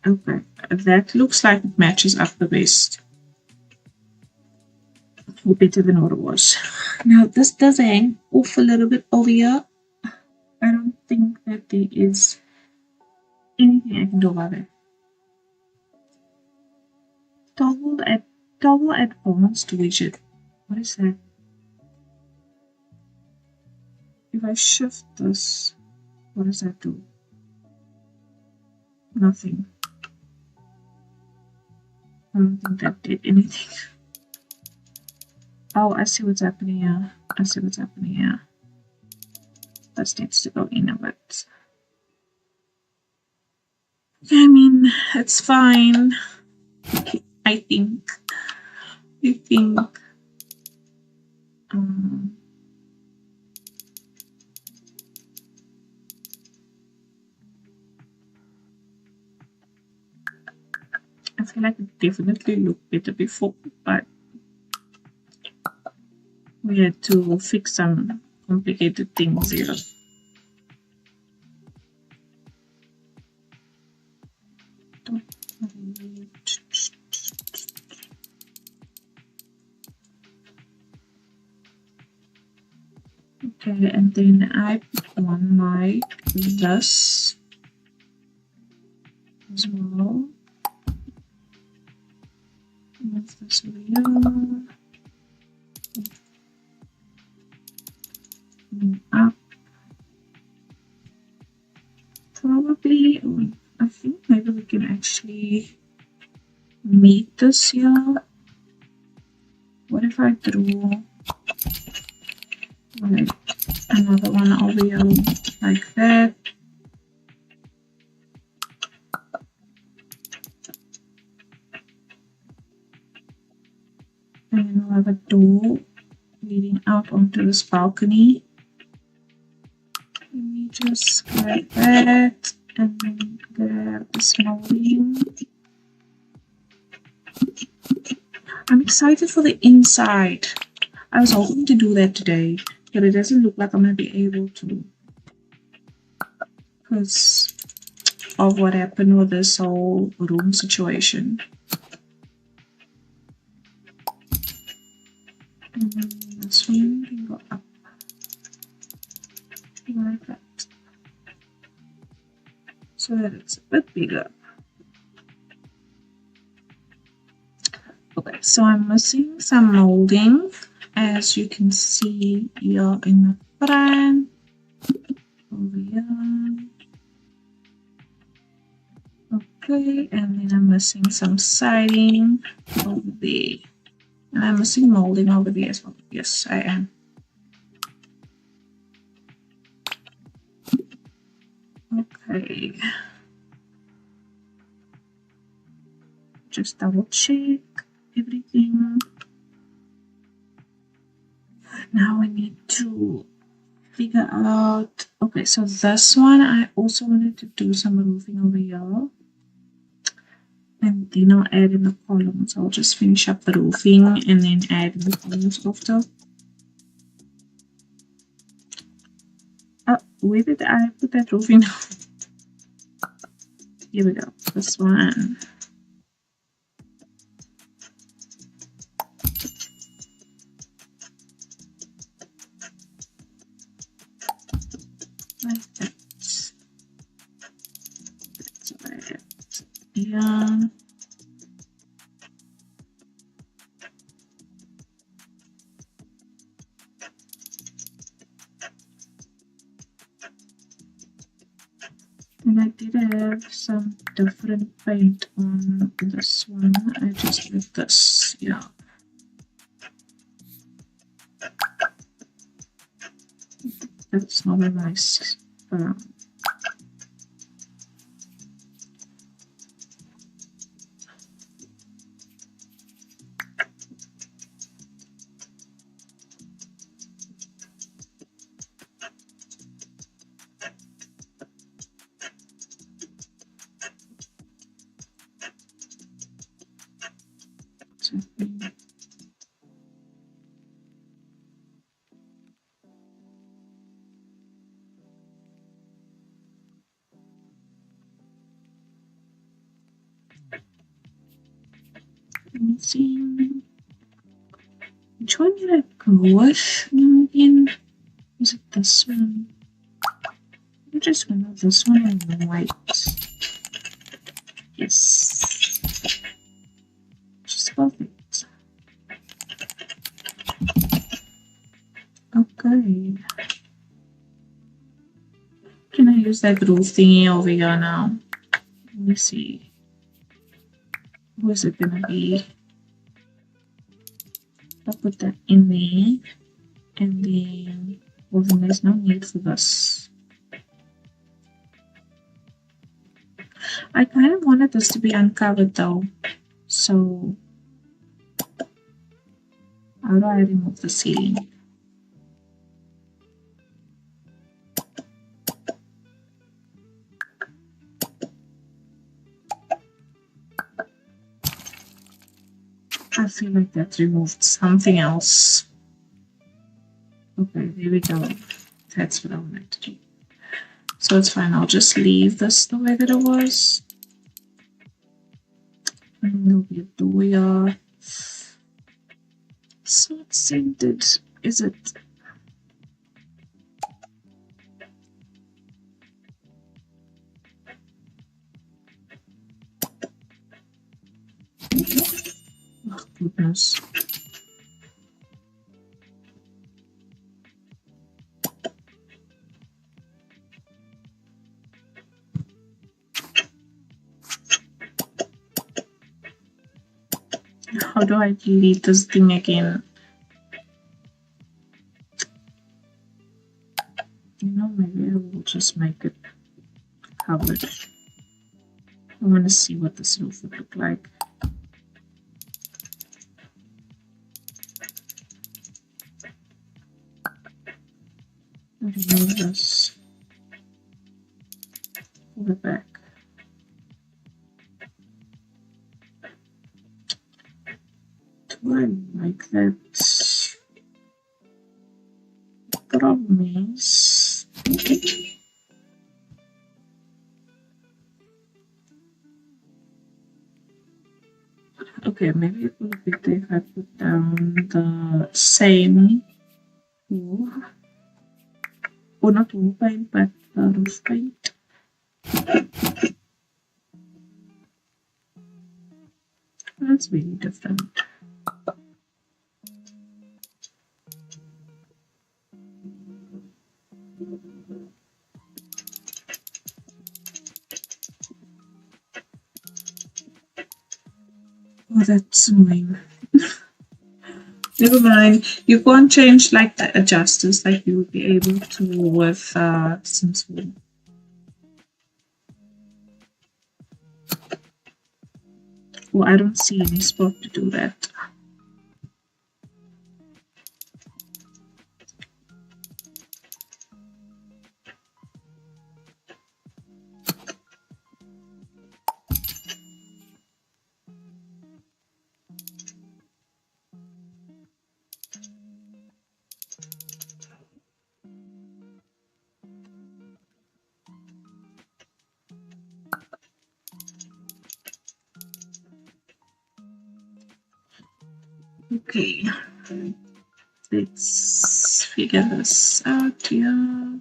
Okay, that looks like it matches up the best. Better than what it was. Now this does hang off a little bit over here. I don't think that there is anything I can do about it. Toggle advanced widget. What is that? If I shift this, what does that do? Nothing. I don't think that did anything. Oh, I see what's happening here. I see what's happening here. This needs to go in a bit. I mean, it's fine. I think. I feel like it definitely looked better before, but we had to fix some complicated things here. Okay, and then I put one like this as well. Move this layer. Up. Probably, I think maybe we can actually meet this here. What if I draw Right. Another one over here like that. And then we'll have a door leading out onto this balcony. Let me just grab that and then grab this molding. I'm excited for the inside. I was hoping to do that today, but it doesn't look like I'm going to be able to because of what happened with this whole room situation. And then this one can go up like that so that it's a bit bigger. Okay, so I'm missing some molding, as you can see here in the front, over here. Okay, and then I'm missing some siding over there. And I'm missing molding over there as well. Yes, I am. Okay. Just double check everything. Now we need to figure out. Okay, so this one I also wanted to do some roofing over here. And then I'll add in the columns. I'll just finish up the roofing and then add in the columns after. Oh, where did I put that roofing? Here we go. This one. Like that. That's right. Yeah. And I did have some different paint on this one. I just did this, yeah. That's not a nice brown. Let's see. Which one did I go with now again? Is it this one? I just went with this one in white. Yes. Just perfect. Okay. Can I use that glue thingy over here now? Let me see. Who is it gonna be? I'll put that in there. And then, well, then there's no need for this. I kind of wanted this to be uncovered though. So, how do I remove the ceiling? I feel like that removed something else. Okay, there we go. That's what I wanted to do. So it's fine. I'll just leave this the way that it was. And there'll be a door here. It's not scented, is it? Oh, goodness. How do I delete this thing again? just make it covered. I want to see what this roof would look like. Remove this. Pull it back. Do I like that? The problem is okay, maybe it will be better if I put down the same wall. Or not wall paint, but roof paint. That's really different. Oh, that's annoying. Never mind. You can't change like the adjusters like you would be able to with Sims 4. Well, I don't see any spot to do that. Okay, let's figure this out here.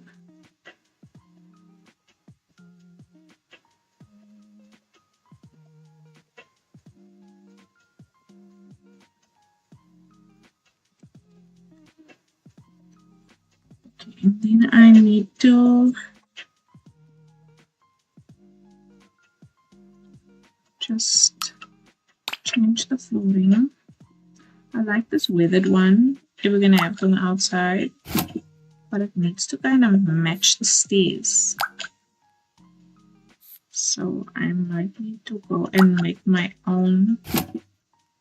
Okay, and then I need to just change the flooring. I like this weathered one if we're gonna have it on the outside, but it needs to kind of match the stairs. So I might need to go and make my own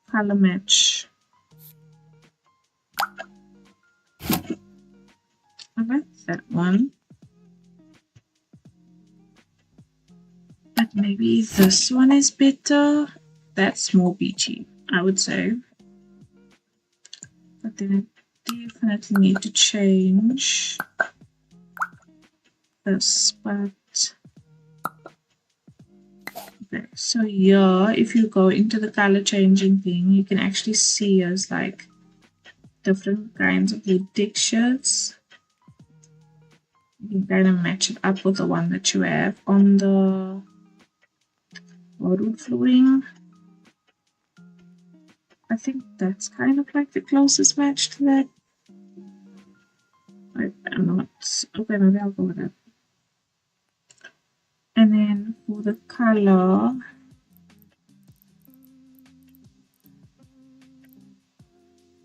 color match. I like that one. But maybe this one is better. That's more beachy, I would say. But then I definitely need to change this, but okay, so here if you go into the color changing thing, you can actually see as like different kinds of wood textures. You can kind of match it up with the one that you have on the hardwood flooring. I think that's kind of like the closest match to that. I'm not okay, maybe I'll go with that. And then for the color,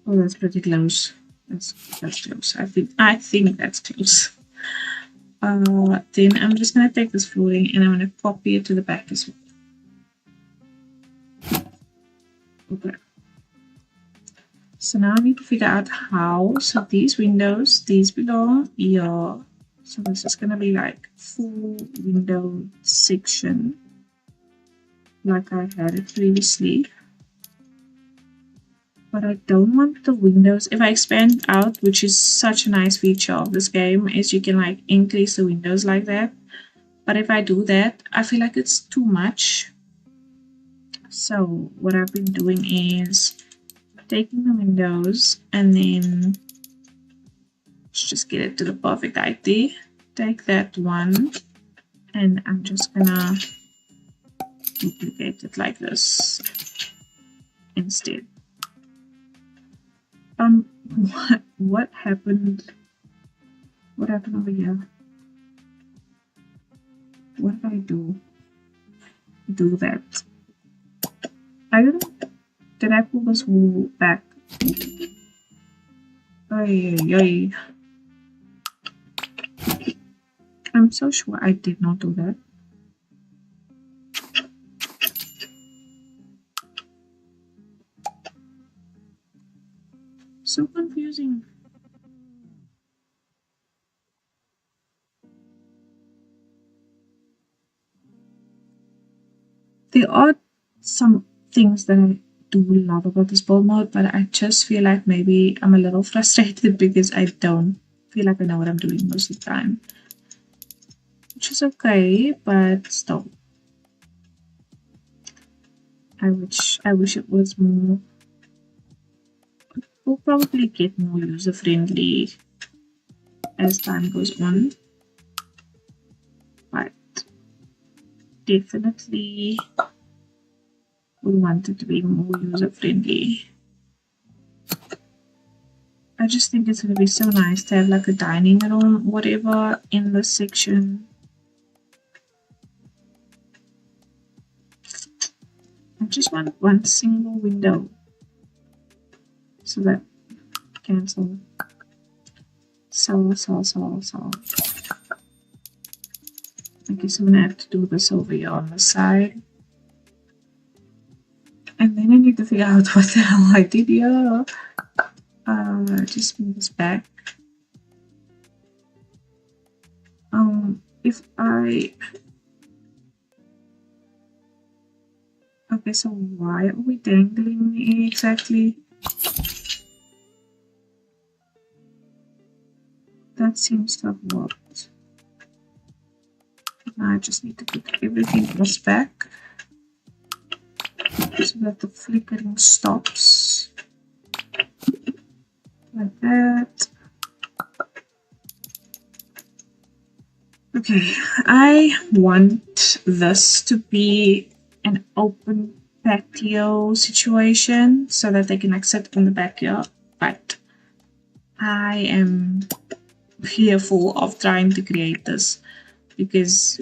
oh, that's pretty close. That's close. I think that's close. Then I'm just gonna take this flooring and I'm gonna copy it to the back as well. Okay. So now I need to figure out how. So these windows, these belong here. So this is gonna be like full window section, like I had it previously. But I don't want the windows. If I expand out, which is such a nice feature of this game, is you can like increase the windows like that. But if I do that, I feel like it's too much. So what I've been doing is taking the windows and then let's just get it to the perfect height there. Take that one and I'm just gonna duplicate it like this instead. What happened? What happened over here? What did I do? Do that. I don't know. Did I pull this wool back? Ay, ay, ay. I'm so sure I did not do that. So confusing. There are some things that I do love about this build mode, but I just feel like maybe I'm a little frustrated because I don't feel like I know what I'm doing most of the time. Which is okay, but still. I wish it was more. We'll probably get more user friendly as time goes on. But definitely we want it to be more user friendly. I just think it's going to be so nice to have like a dining room, whatever, in this section. I just want one single window. So that cancel. So. I guess I'm gonna have to do this over here on the side. And then I need to figure out what the hell I did here. Just move this back. If I... Okay, so why are we dangling exactly? That seems to have worked. Now I just need to put everything else back so that the flickering stops. Like that. Okay, I want this to be an open patio situation so that they can like sit in the backyard, but I am fearful of trying to create this because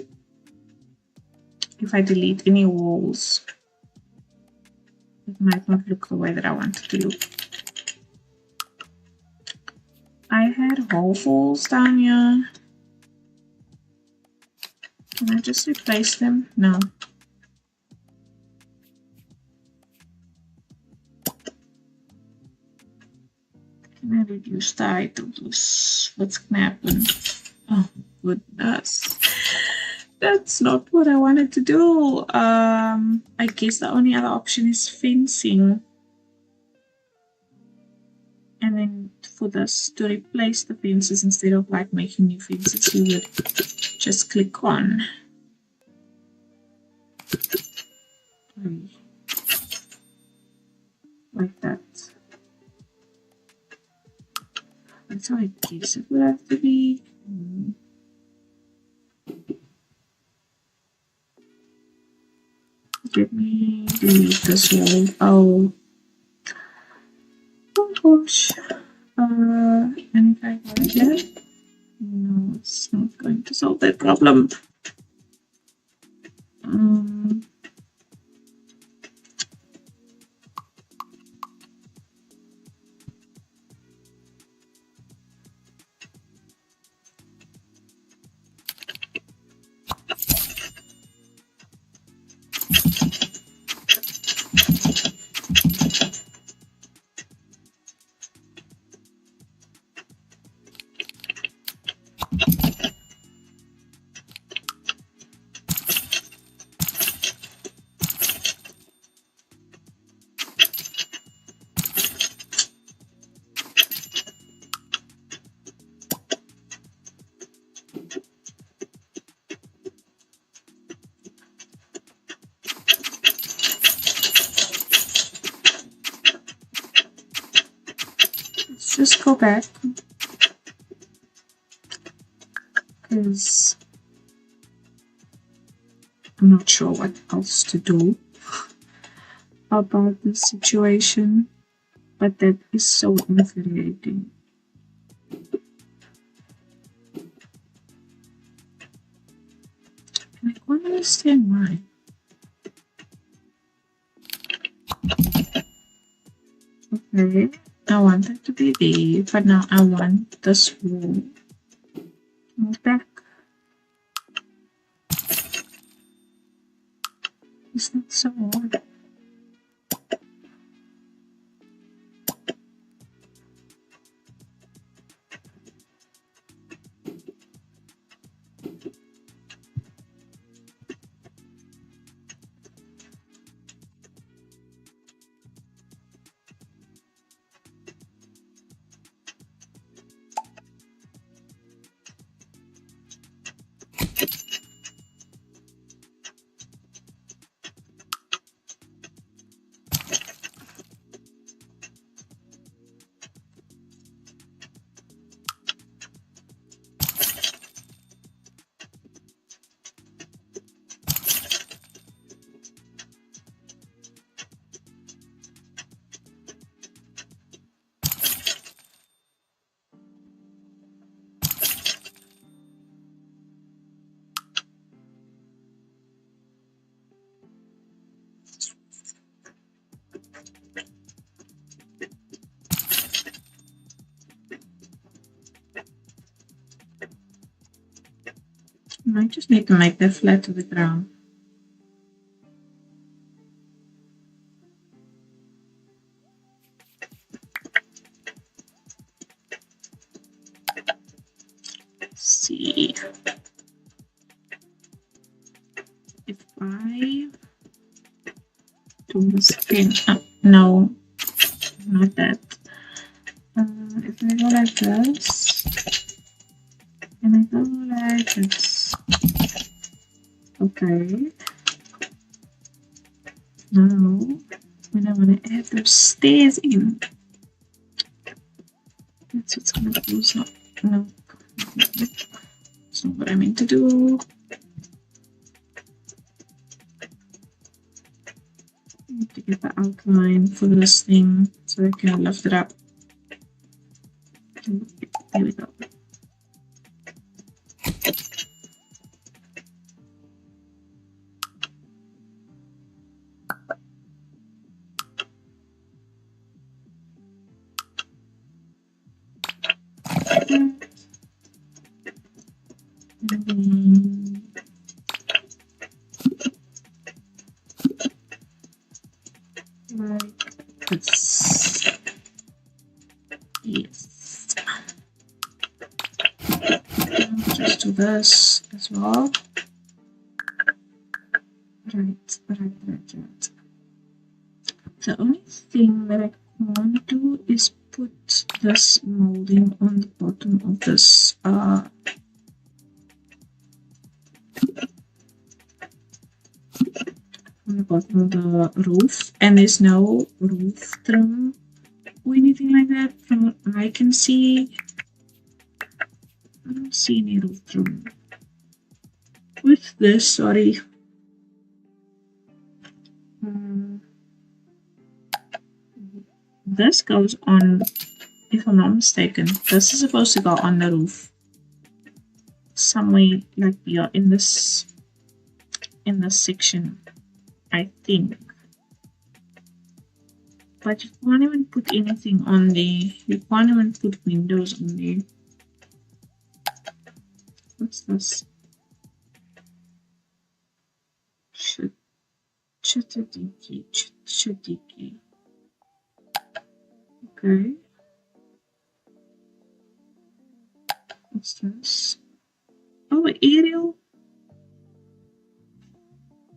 if I delete any walls, it might not look the way that I want it to look. I had waffles down here. Can I just replace them? No. Can I reduce the height of this? What's gonna happen? Oh goodness. That's not what I wanted to do. I guess the only other option is fencing. And then for this, to replace the fences instead of like making new fences, you would just click on. Like that. That's how I guess it would have to be. Let me delete this wall. Oh gosh. And if I go here, no, it's not going to solve that problem. Just go back because I'm not sure what else to do about this situation, but that is so infuriating. And I can't understand why. Okay. I want it to be there, but now I want this wall. Move back. Is that so odd? I might just make them like that flat to the ground. Let's see if I do this again. No, not that. If I go like this, and I go like this. Okay. Now, when I want to add those stairs in, that's what's going to close up. No, that's not what I meant to do. I need to get the outline for this thing so I can lift it up. There we go. Like this. Yes. Just do this as well. Right. The only thing that I can't do is put this molding on the bottom of this on the bottom of the roof, and there's no roof trim or anything like that from what I can see. I don't see any roof trim with this. Sorry. This goes on, if I'm not mistaken, this is supposed to go on the roof somewhere like here in this section, I think. But you can't even put anything on there. You can't even put windows on there. What's this? Chitadiki. Okay. What's this? Oh, an aerial.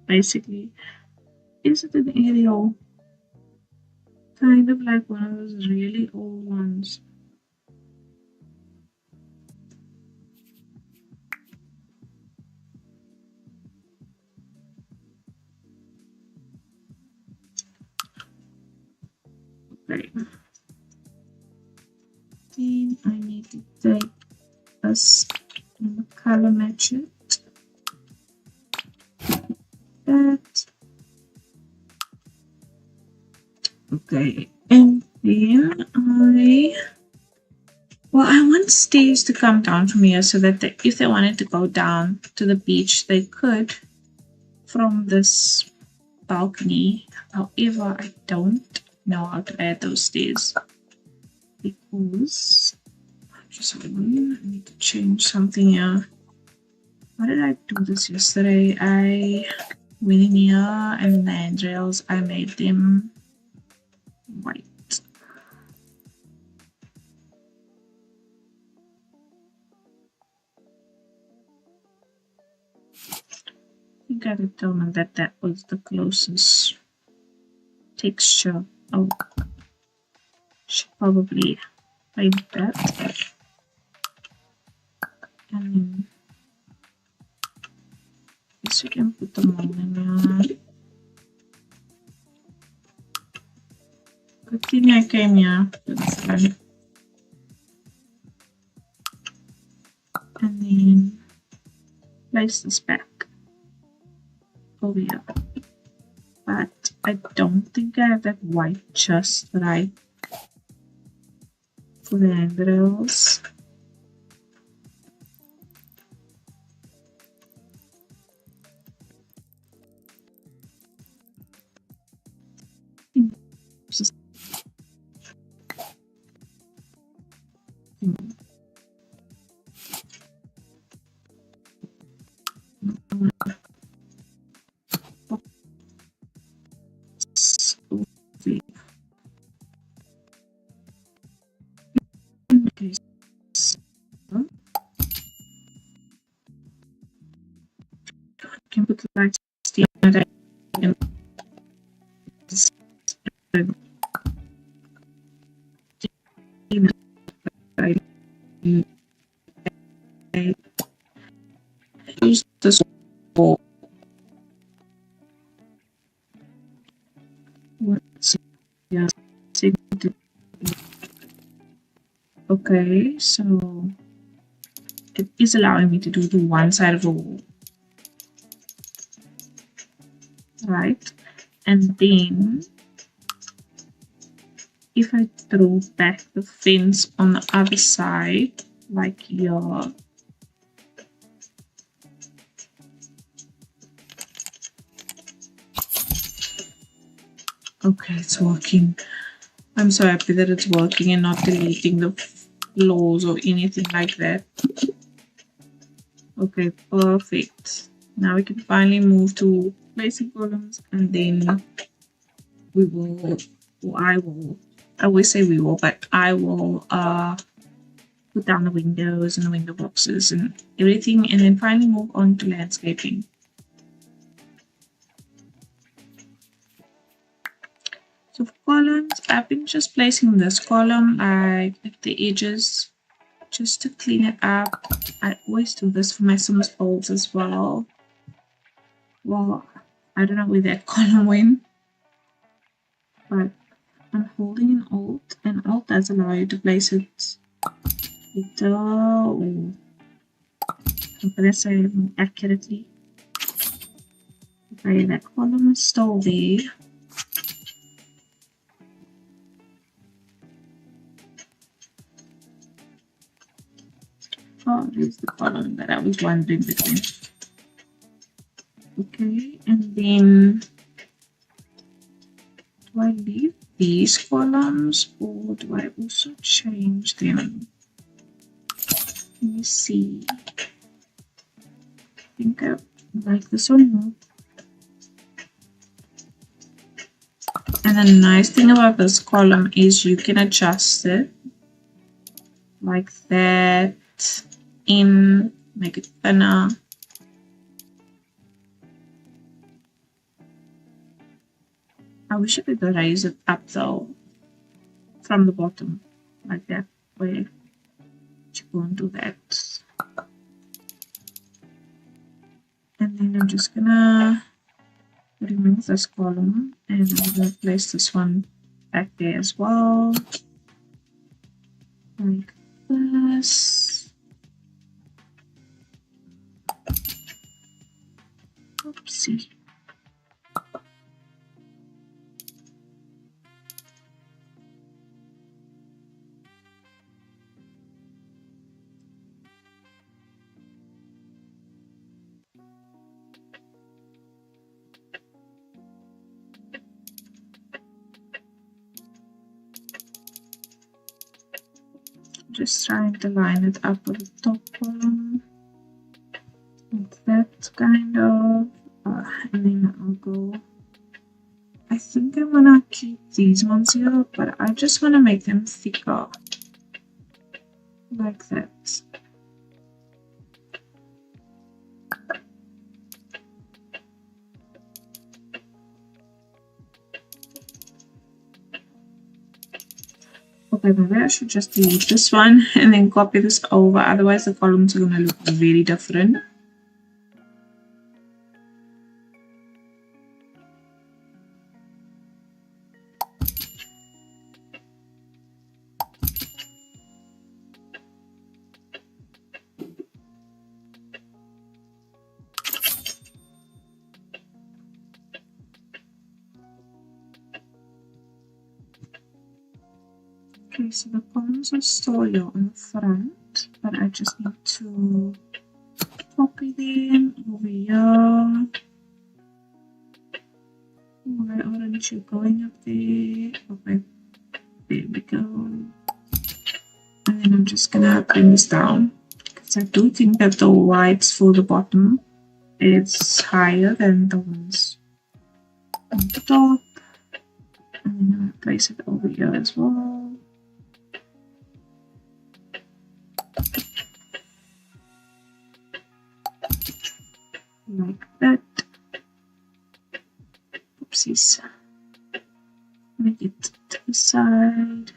Basically, is it an aerial? Kind of like one of those really old ones. Okay. Then I need to take this and color match it. That. Okay, and then I want stairs to come down from here so that if they wanted to go down to the beach, they could from this balcony. However, I don't know how to add those stairs because just hold on, I need to change something here. How did I do this yesterday? I linear, and the handrails, I made them white. I think I determined that that was the closest texture. Oh, should probably paint that. And then we can put them all in there. Good thing I came here. And then place this back over here. But I don't think I have that white just right for the handrails. Okay, so I can put the lights on it. Use this wall. Yeah. Okay, so it is allowing me to do the one side of the wall, right? And then if I throw back the fence on the other side, like here, okay, it's working. I'm so happy that it's working and not deleting the floors or anything like that. Okay, perfect. Now we can finally move to placing columns, and then we will, or I always say we will, but I will put down the windows and the window boxes and everything, and then finally move on to landscaping. So for columns, I've been just placing this column like at the edges just to clean it up. I always do this for my Sims folds as well. Well, I don't know where that column went, but I'm holding an Alt, and Alt does allow you to place it better, or I'm gonna say more accurately. Okay, that column is still there. Oh, there's the column that I was wondering between. Okay, and then do I leave these columns or do I also change them? Let me see. I think I like this one more. And the nice thing about this column is you can adjust it like that, in, make it thinner. I wish I could raise it up though, from the bottom, like that way. You won't do that. And then I'm just gonna remove this column, and I'm gonna place this one back there as well, like this. Oopsie. Just trying to line it up with the top column, like that kind of. and then I'll go. I think I want to keep these ones here, but I just want to make them thicker, like that. Okay, maybe I should just delete this one and then copy this over, otherwise the columns are going to look very different. Okay, so the columns are still here on the front, but I just need to copy them over here. Why aren't you going up there? Okay, there we go. And then I'm just gonna bring this down, because I do think that the whites for the bottom is higher than the ones on the top. And then I'm gonna place it over here as well. Like that. Oopsies. Make it to the side.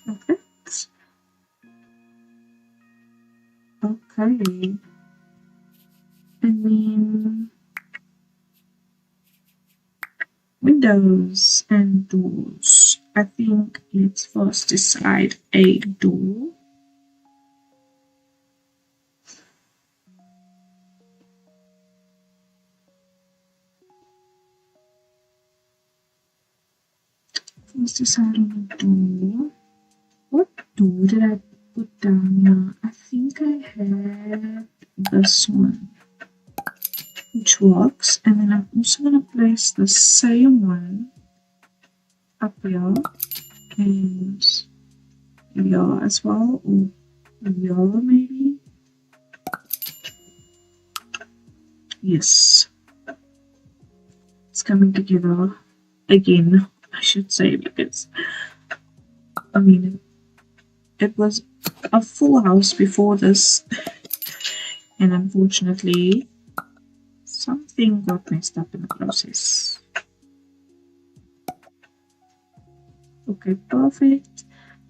Like that. Okay. And then windows and doors. I think let's first decide a door. First decide on a door. What door did I put down here? I think I had this one, which works. And then I'm also going to place the same one up here and here as well, or here maybe. Yes, it's coming together again, I should say, because I mean it was a full house before this, and unfortunately something got messed up in the process. Okay, perfect.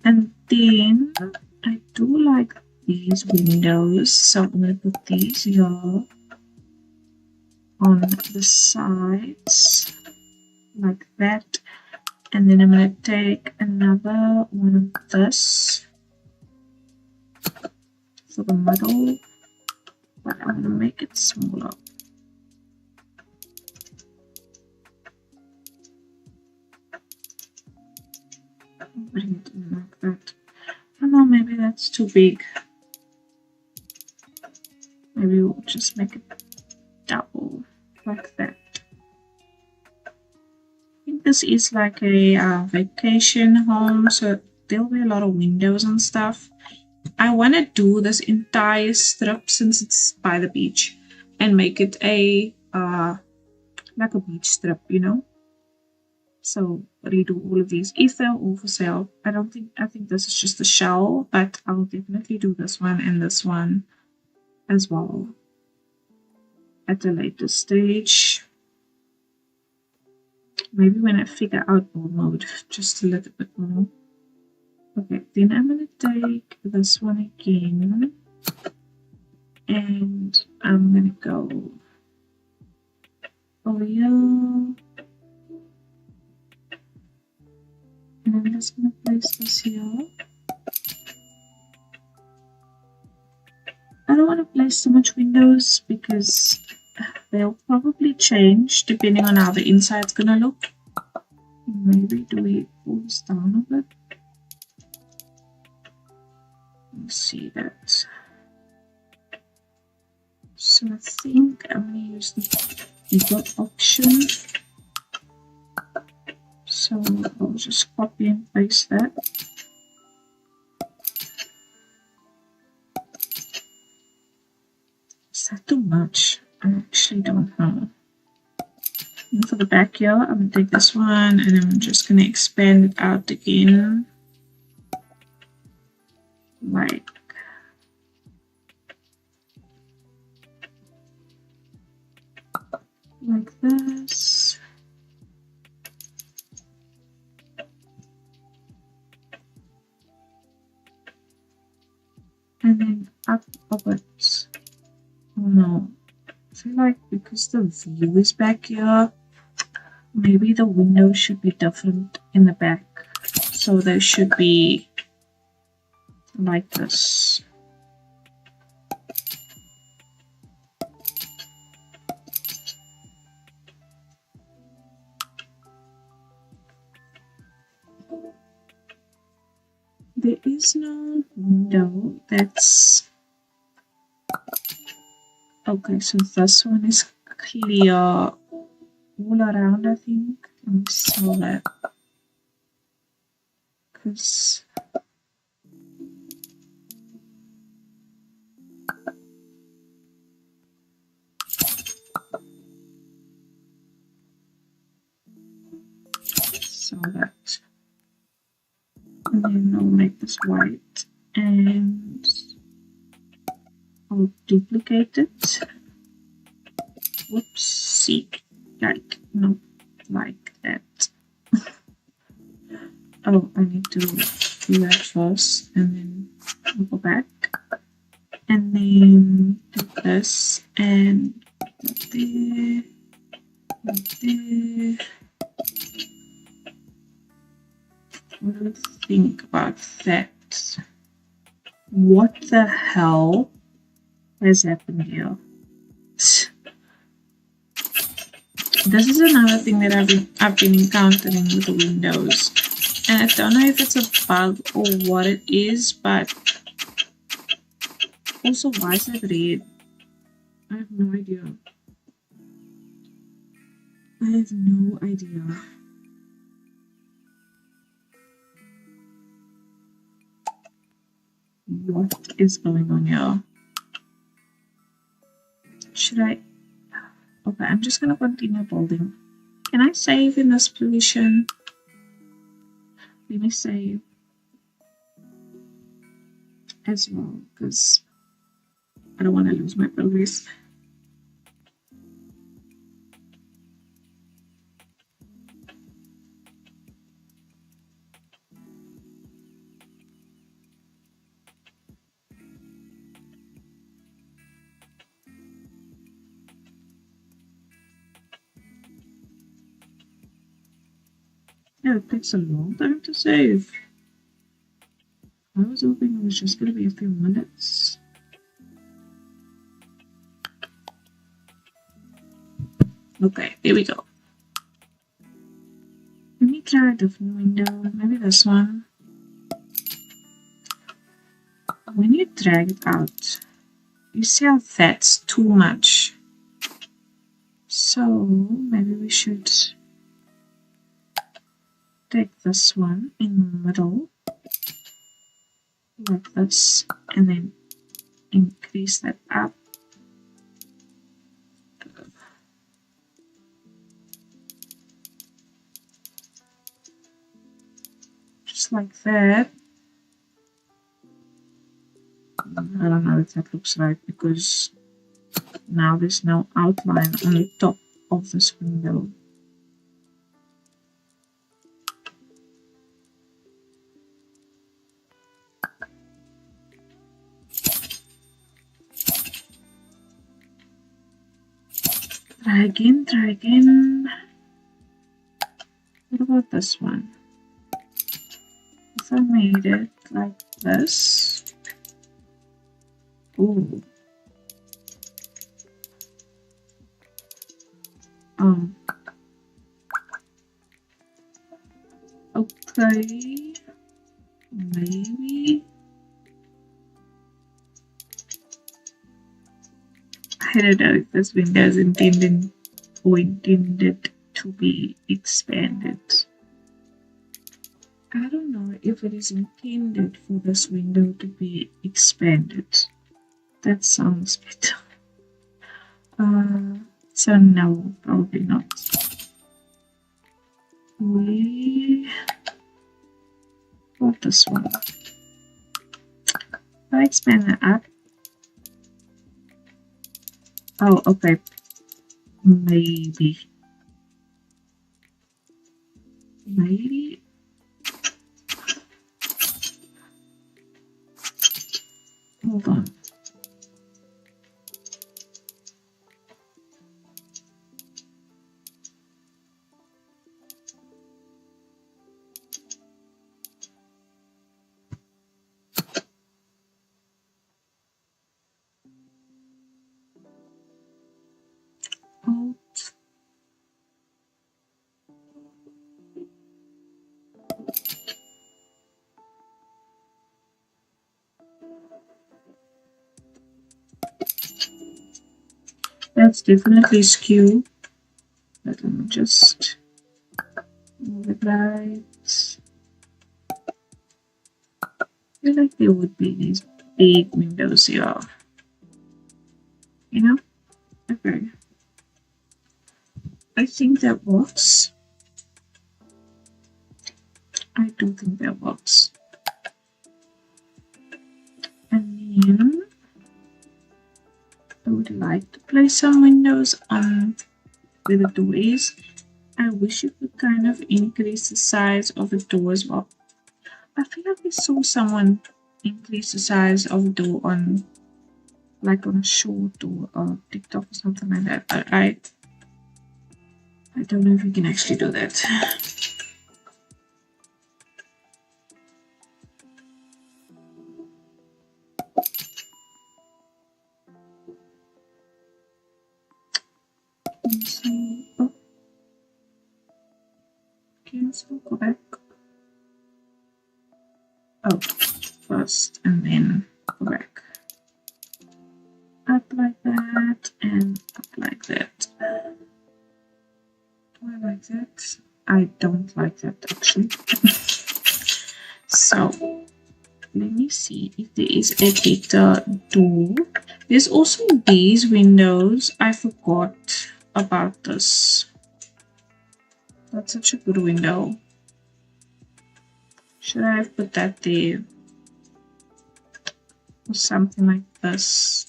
And then I do like these windows, so I'm going to put these here on the sides like that. And then I'm going to take another one of this for the middle, but I'm going to make it smaller. Bring it in like that. I don't know, maybe that's too big. Maybe we'll just make it double like that. I think this is like a vacation home, so there'll be a lot of windows and stuff. I want to do this entire strip, since it's by the beach, and make it a like a beach strip, you know. So redo all of these if they're all for sale. I think this is just a shell, but I'll definitely do this one and this one as well at a later stage. Maybe when I figure out board mode just a little bit more. Okay, then I'm going to take this one again, and I'm going to go over here, and I'm just going to place this here. I don't want to place too much windows because they'll probably change depending on how the inside's going to look. Maybe do we pull this down a bit? Let's see that. So I think I'm going to use the bigger option. So I'll just copy and paste that. much. I actually don't know. And for the back here, I'm going to take this one and I'm just going to expand it out again. Like this. And then up a bit. Oh no. I feel like because the view is back here, maybe the window should be different in the back. So they should be like this. There is no window that's okay, so this one is clear all around, I think. Let me saw that because so that, and then I'll make this white and I'll duplicate it. Whoopsie, like not like that. Oh, I need to do that first and then I'll go back and then do this and put there, put there. What do you think about that? What the hell has happened here? This is another thing that I've been encountering with the windows, and I don't know if it's a bug or what it is, but also why is it red? I have no idea. I have no idea. What is going on here? Should I? Okay, I'm just gonna continue building. Can I save in this position? Let me save as well because I don't want to lose my progress. Yeah, it takes a long time to save. I was hoping it was just going to be a few minutes. Okay, there we go. Let me try a different window, maybe this one. When you drag it out, you see how that's too much. So maybe we should take this one in the middle, like this, and then increase that up. Just like that. I don't know if that looks right because now there's no outline on the top of this window. Try again, try again. What about this one? If I made it like this. Ooh. Okay. Maybe. I don't know if this window is intended to be expanded. I don't know if it is intended for this window to be expanded. That sounds better. So no, probably not. We got this one. I expand that up. Oh, okay. Maybe. Hold on. That's definitely skew. Let me just move it right. I feel like there would be these big windows here. You know? Okay. I think that works. I do think that works. And then I would like to place some windows on where the door is. I wish you could kind of increase the size of the door as well. I feel like I saw someone increase the size of the door on a short or TikTok or something like that, but I don't know if you can actually do that. Cancel, go back. Oh, first and then go back. Up like that and up like that. Do I like that? I don't like that actually. So let me see if there is a better door. There's also these windows. I forgot about this. That's such a good window. Should I have put that there? Or something like this.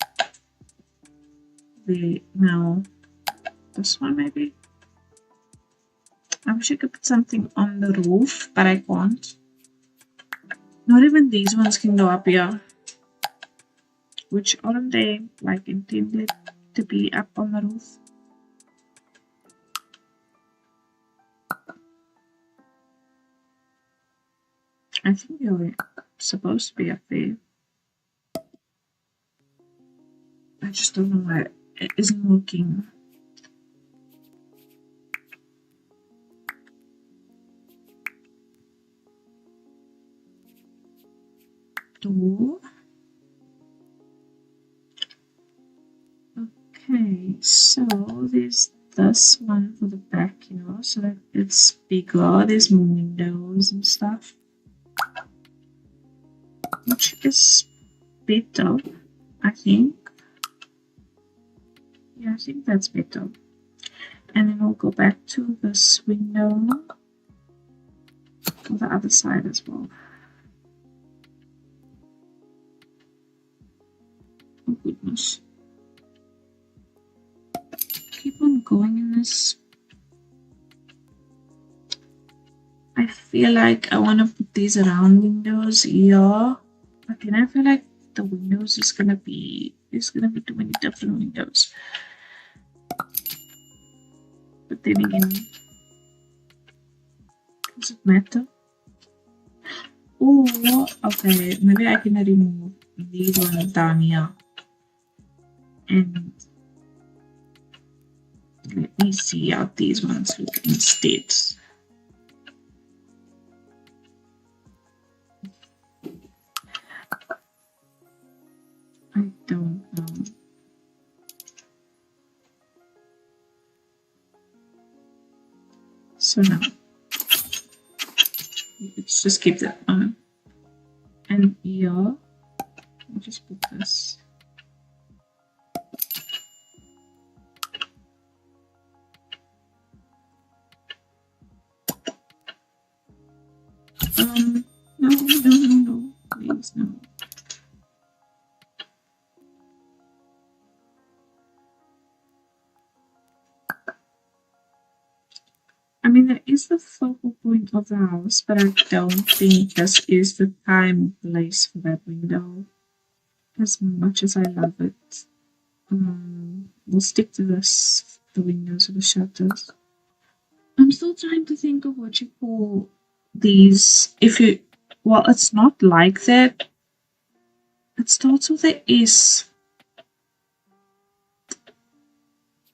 No. This one maybe? I wish I could put something on the roof, but I can't. Not even these ones can go up here. Which aren't they like intended to be up on the roof? I think they're supposed to be up there. I just don't know why it isn't working. Door. Okay, so there's this one for the back, so that it's bigger. There's more windows and stuff, which is better, I think. Yeah, I think that's better. And then we'll go back to this window on the other side as well. Oh goodness. Keep on going in this. I feel like I want to put these around windows here, but then I feel like the windows is gonna be too many different windows. But then again, does it matter? Oh, okay, maybe I can remove these ones down here. And let me see how these ones look instead. I don't know. So now, let's just keep that on. And here, I'll just put this. No, no, no, no. Please, no. I mean, there is the focal point of the house, but I don't think this is the time and place for that window. As much as I love it, we'll stick to this, the windows or the shutters. I'm still trying to think of what you call these. If you, well, it's not like that. It starts with a S.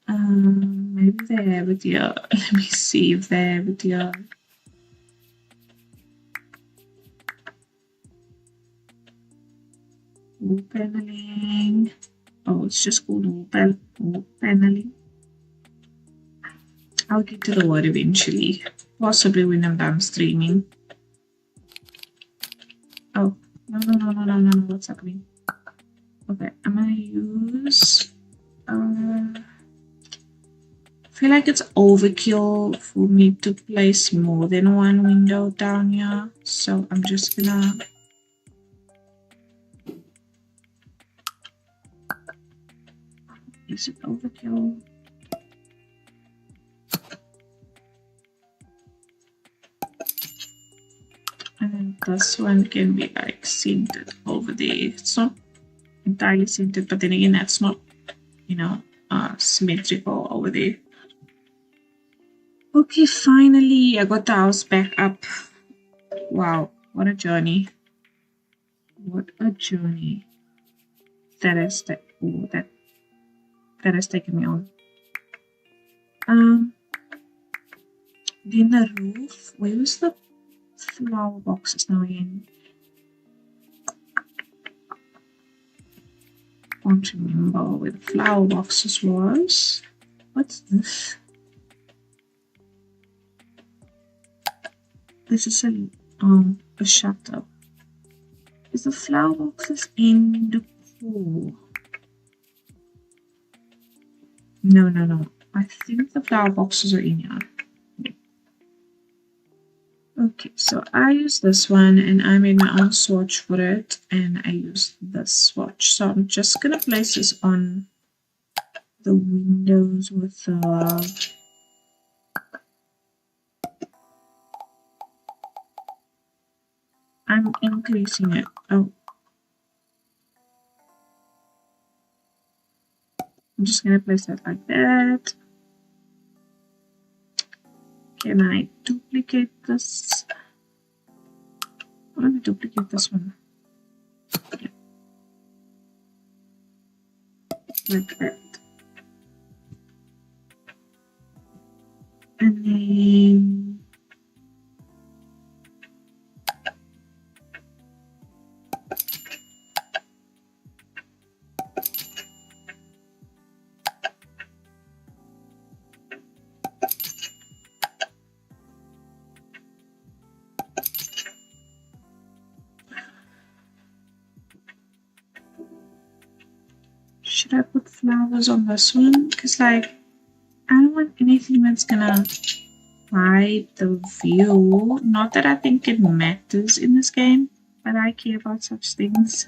Maybe they have it here. Let me see if they have it here. Wall paneling. Oh, it's just called wall paneling. I'll get to the word eventually. Possibly when I'm done streaming. Oh, no, what's happening? Okay, I'm gonna use I feel like it's overkill for me to place more than one window down here, so I'm just gonna is it overkill? And then this one can be like centered over there. It's not entirely centered, but then again that's not, you know, symmetrical over there. Okay, finally I got the house back up. Wow, what a journey. What a journey. That has taken me on. Then the roof. Where was the flower boxes now again? Can't remember where the flower boxes was. What's this? This is a shutter. Is the flower boxes in the core? No. I think the flower boxes are in here. Okay, so I use this one and I made my own swatch for it and I used this swatch. So I'm just gonna place this on the windows with I'm increasing it. Oh. I'm just gonna place that like that. Can I duplicate this? I want to duplicate this one. Yeah. Like that. And then should I put flowers on this one? Because like I don't want anything that's gonna hide the view. Not that I think it matters in this game, but I care about such things.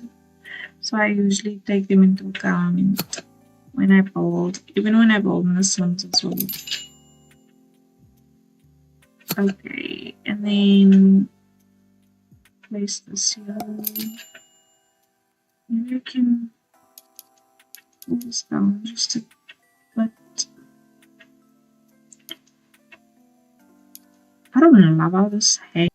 So I usually take them into account when I build, even when I build in the Sims as well. Okay, and then place this here. Maybe I can pull this down just a bit. I don't love how this hangs.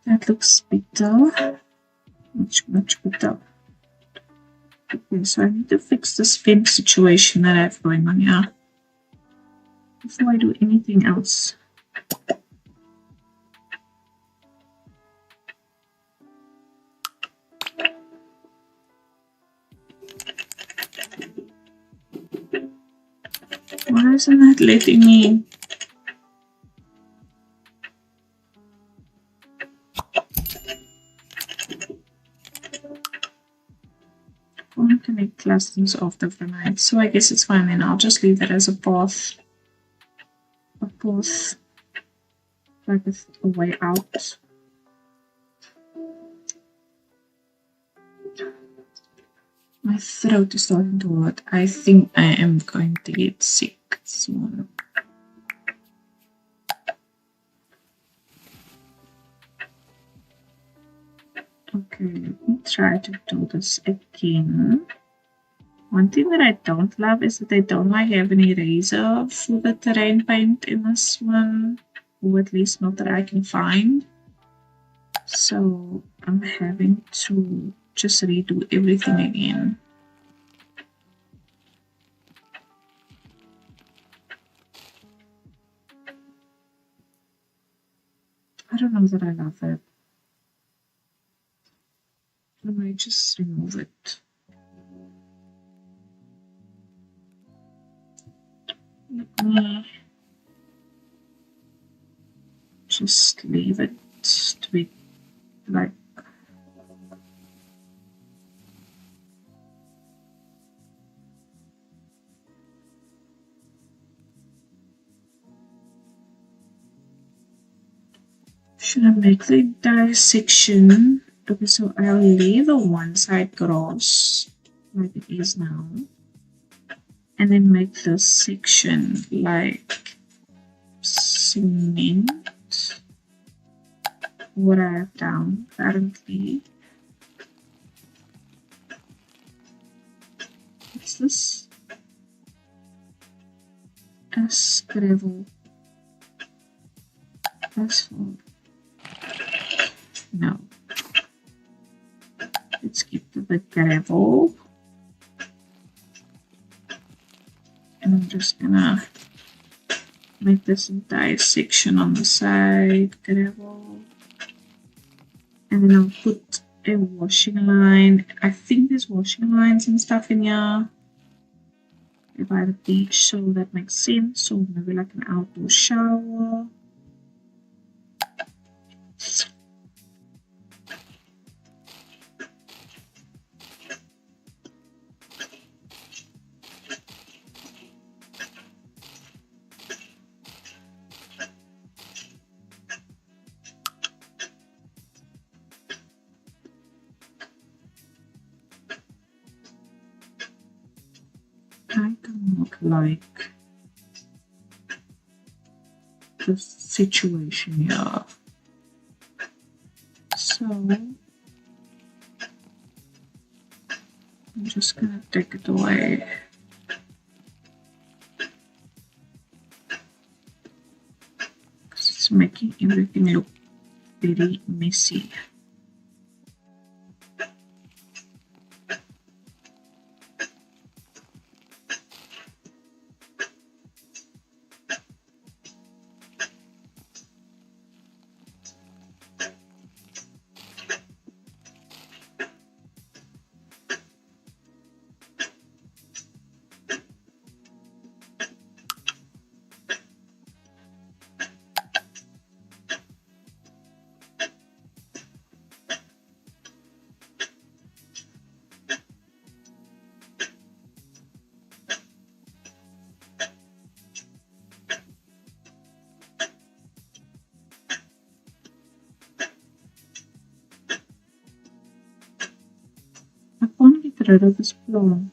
That looks better. Much better. Okay, so I need to fix this vent situation that I have going on here before I do anything else. Why isn't that letting me? I want to connect clusters of the grenades, so I guess it's fine then. I'll just leave that as a path. A path, like a way out. My throat is starting to hurt. I think I am going to get sick soon. Okay, let me try to do this again. One thing that I don't love is that they don't like have an eraser for the terrain paint in this one, or at least not that I can find. So I'm having to just redo everything again. I don't know that I love it. I might just remove it. Let me just leave it to be like should I make the entire section? Okay, so I'll leave the one side grass like it is now, and then make this section like cement. What I have down currently. What's this? Gravel. Asphalt. No. Let's keep the gravel. And I'm just gonna make this entire section on the side gravel. And then I'll put a washing line. I think there's washing lines and stuff in here by the beach, so that makes sense. So maybe like an outdoor shower. I don't like the situation here. So I'm just gonna take it away. Because it's making everything look very messy. I can't get rid of this plant.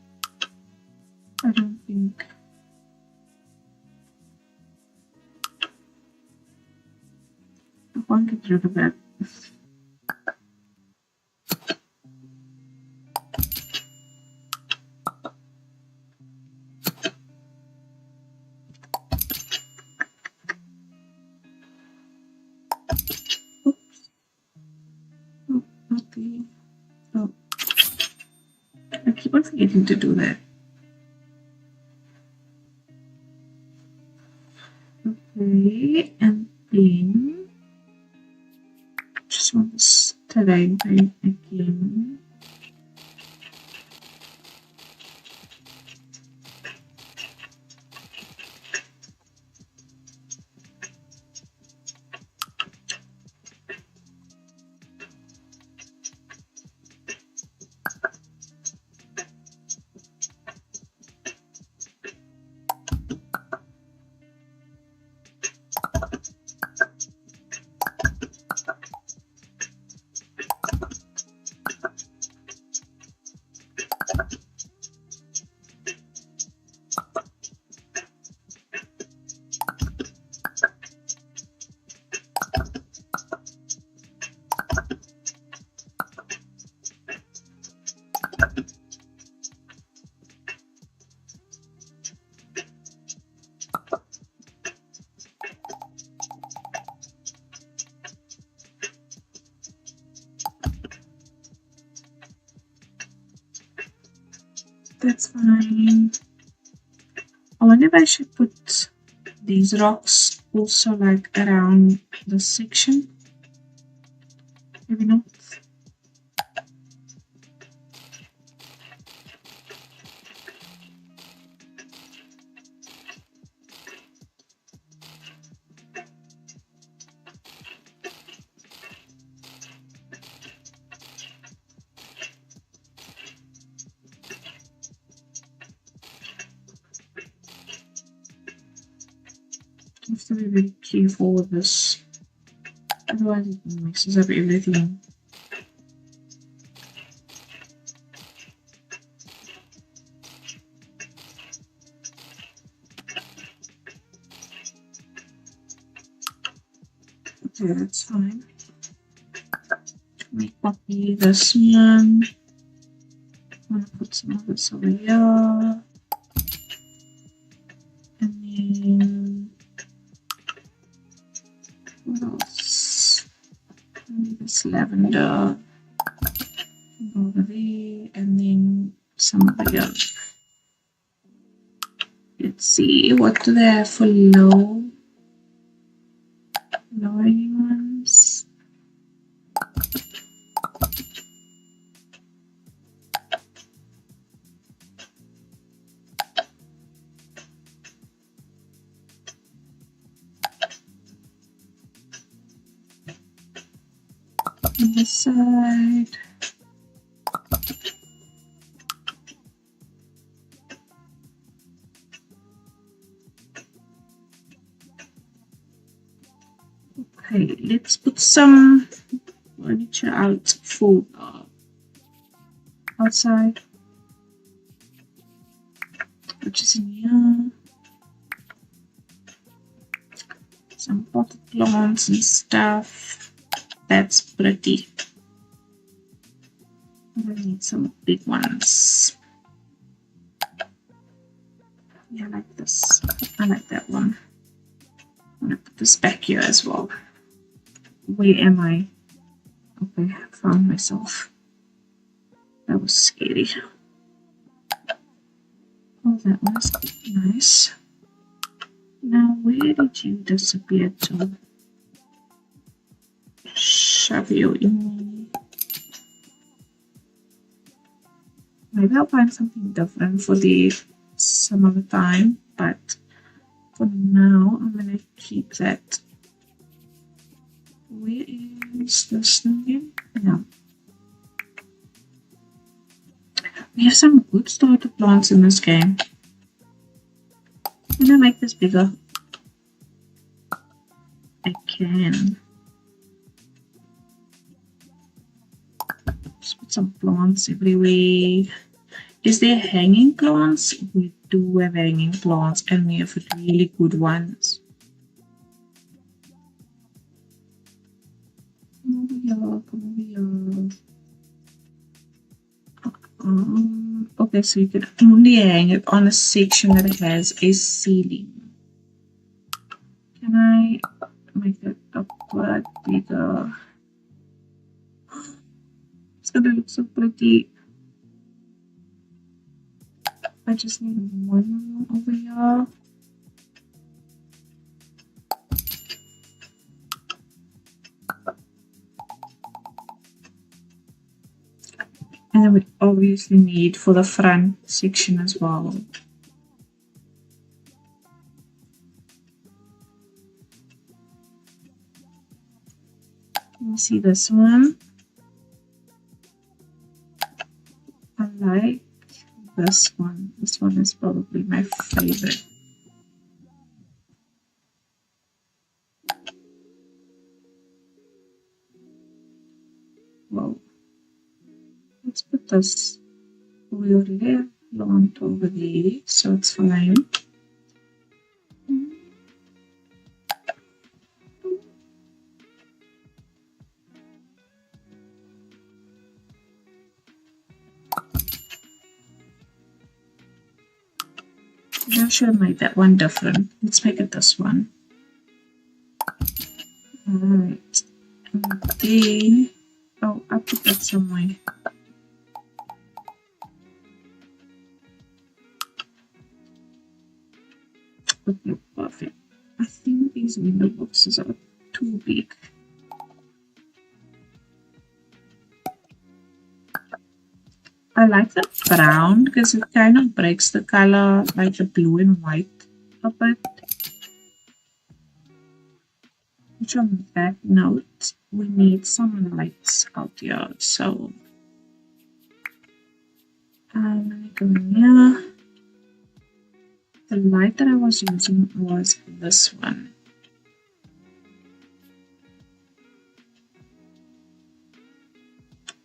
I don't think. I can't get rid of that. Oops. Oh, okay. keep on forgetting to do that. Okay, and then just want this terrain paint again. That's fine. I wonder if I should put these rocks also like around the section. Maybe not. I have to be very careful with this. Otherwise it messes up everything. Okay, that's fine. Let me copy this one. I'm gonna put some of this over here. And then what else? Maybe this lavender over there, and then some over here. Let's see, what do they have for low? Lowering ones. On this side. Okay, let's put some furniture out for outside, which is in here. Some potted plants and stuff. That's pretty. I need some big ones. Yeah, I like this. I like that one. I'm gonna put this back here as well. Where am I? Okay, I found myself. That was scary. Oh, that was nice. Now, where did you disappear to? Shove you in. Maybe I'll find something different for the some other time, but for now, I'm gonna keep that. Where is this thing again? Yeah. We have some good starter plants in this game. Can I make this bigger? I can. Just put some plants everywhere. Is there hanging plants? We do have hanging plants, and we have really good ones. Come over here, come over here. Okay, so you can only hang it on a section that has a ceiling. Can I make it a bit bigger? It's gonna look so pretty. I just need one over here. And then we obviously need for the front section as well. You see this one? I like this one. This one is probably my favorite. Whoa. Let's put this weirdly long over there so it's fine. I should have made that one different. Let's make it this one. Alright. And then, oh, I'll put that somewhere. Okay, perfect. I think these window boxes are too big. I like the brown because it kind of breaks the color, like the blue and white a bit. Which on that note, we need some lights out here. So let me go in here. The light that I was using was this one.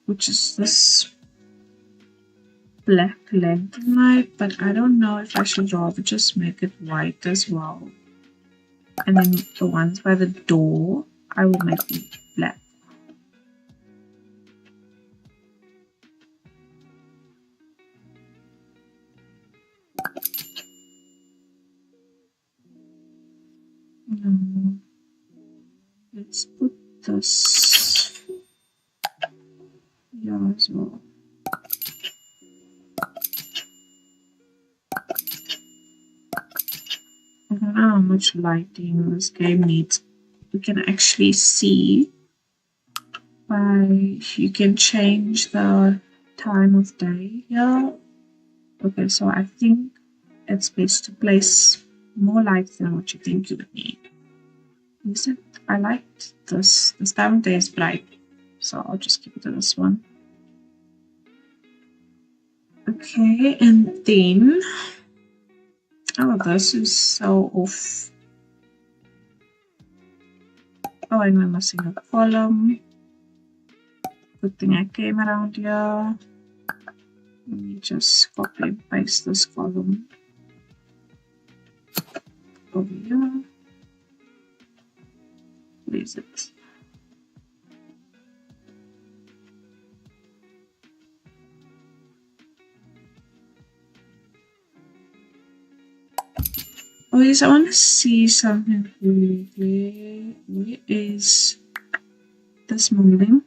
Which is this black lantern light, but I don't know if I should rather just make it white as well. And then the ones by the door, I will make them black. Let's put this here as well. I don't know how much lighting this game needs. We can actually see by you can change the time of day here. Okay, so I think it's best to place more lights than what you think you would need. Is it? I liked this. This time of day is bright, so I'll just keep it to this one. Okay, and then oh, this is so off. Oh, and we're missing a column. Good thing I came around here. Let me just copy and paste this column over here. Where is it? Oh yes, I want to see something really. Where is this molding?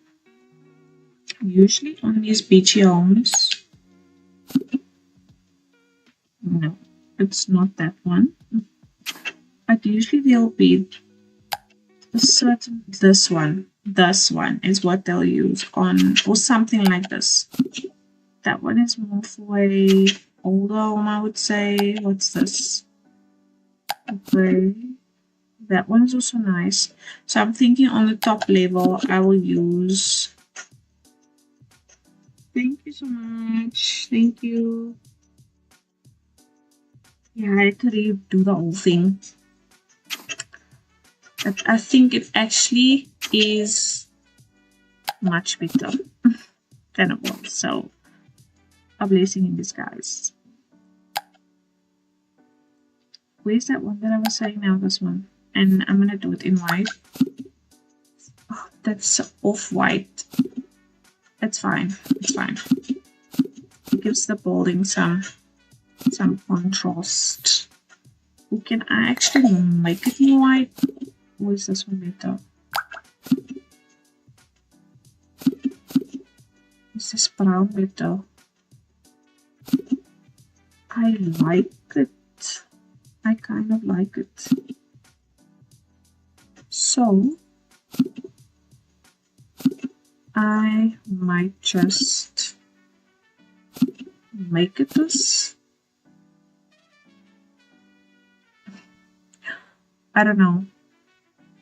Usually on these beachy homes. No, it's not that one. But usually there'll be a certain this one is what they'll use on, or something like this. That one is more for a older home, I would say. What's this? Okay, that one is also nice. So I'm thinking on the top level I will use. Thank you so much. Thank you. Yeah, I had to redo the whole thing. But I think it actually is much better than it was. So, a blessing in disguise. Where's that one that I was saying now? This one. And I'm going to do it in white. Oh, that's off-white. It's fine. It's fine. It gives the building some contrast. Or can I actually make it in white? Or is this one better? Is this brown better? I like it. I kind of like it. So I might just make it this. I don't know.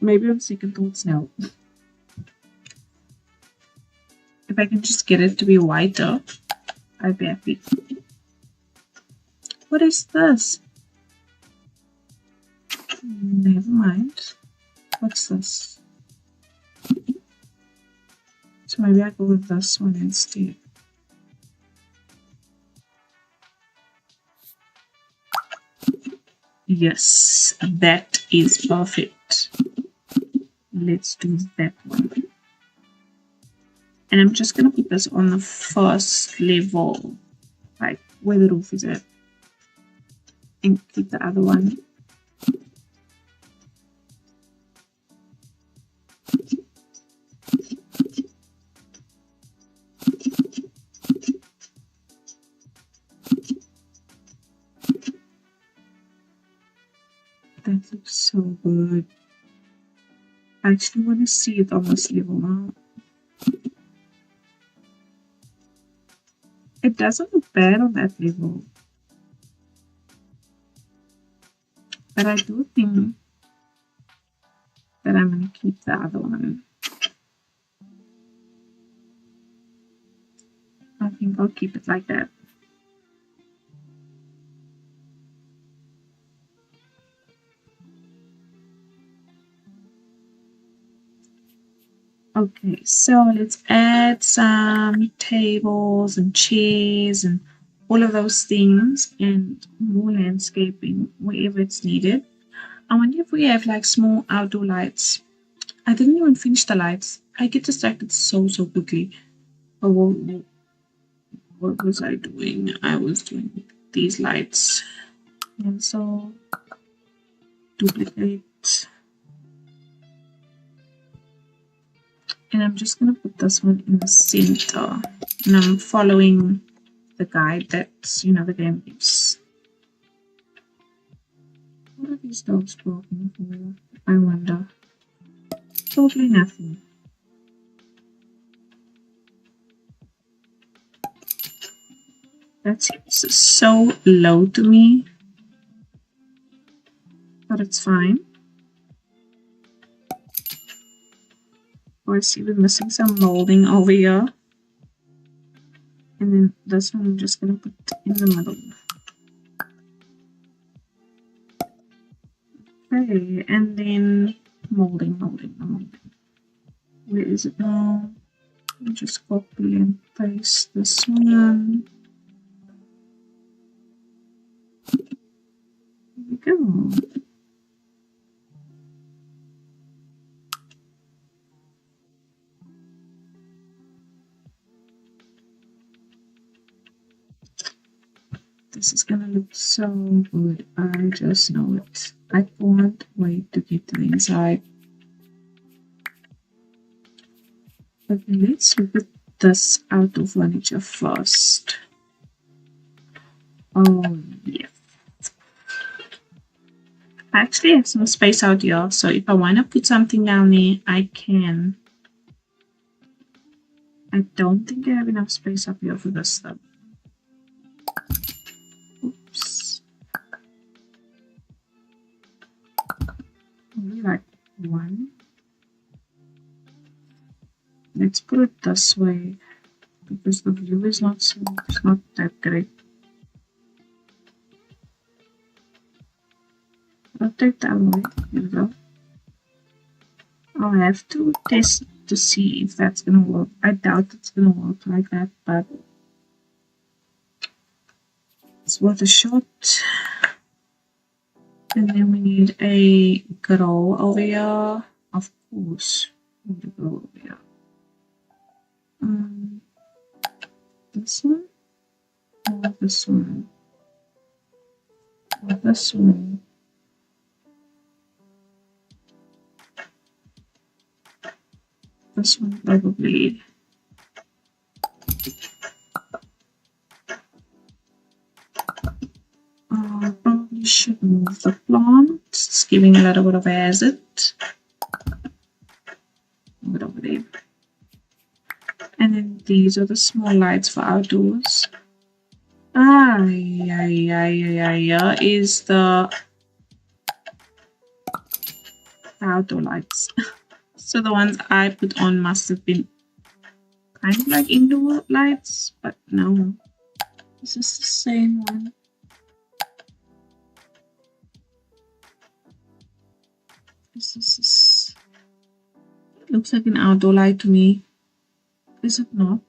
Maybe on second thoughts, no. If I can just get it to be whiter, I'd be happy. What is this? Never mind. What's this? So maybe I go with this one instead. Yes, that is perfect. Let's do that one. And I'm just going to put this on the first level, like where the roof is at. And keep the other one. That looks so good. I actually want to see it on this level now. It doesn't look bad on that level. But I do think that I'm going to keep the other one. I think I'll keep it like that. Okay, so let's add some tables and chairs and all of those things and more landscaping wherever it's needed. I wonder if we have like small outdoor lights. I didn't even finish the lights. I get distracted so quickly. Oh, what was I doing? I was doing these lights. And so duplicate. And I'm just going to put this one in the center. And I'm following the guide that, the game gives. What are these dogs barking for? I wonder. Totally nothing. That seems so low to me. But it's fine. Oh, I see we're missing some molding over here. And then this one I'm just going to put in the middle. Okay, and then molding. Where is it now? I'll just copy and paste this one. Here we go. This is gonna look so good. I just know it. I can't wait to get to the inside. Okay, let's look at this outdoor furniture first. Oh, yes. I actually have some space out here, so if I want to put something down there, I can. I don't think I have enough space up here for this stuff. Oops. Only like one. Let's put it this way because the view is not that great. I'll take that away. Here we go. I'll have to test to see if that's gonna work. I doubt it's gonna work like that, but it's worth a shot. And then we need a grill over here. Of course, we need a grill over here. This one or this one or this one. This one probably. giving a little bit of air, is it? Put over there. And then these are the small lights for outdoors. Yeah, is the outdoor lights. So the ones I put on must have been kind of like indoor lights, but no. This is the same one. This looks like an outdoor light to me. Is it not?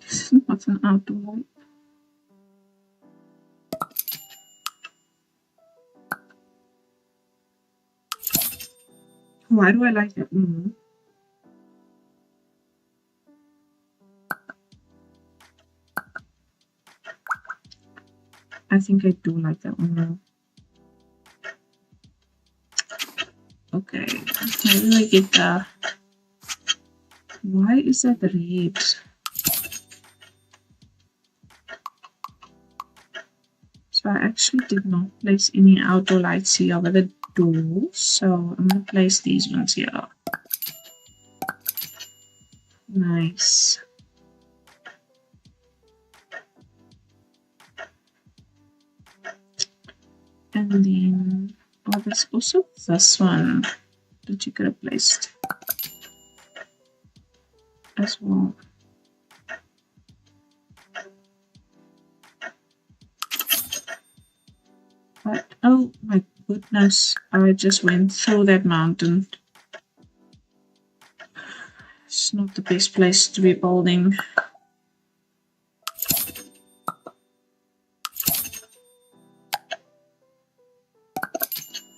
This is not an outdoor light. Why do I like that more? I think I do like that one more. Okay, maybe we get the... Why is that red? So I actually did not place any outdoor lights here over the door, so I'm going to place these ones here. Nice. And then, oh, there's also this one that you could have placed as well. But, oh my goodness, I just went through that mountain. It's not the best place to be building.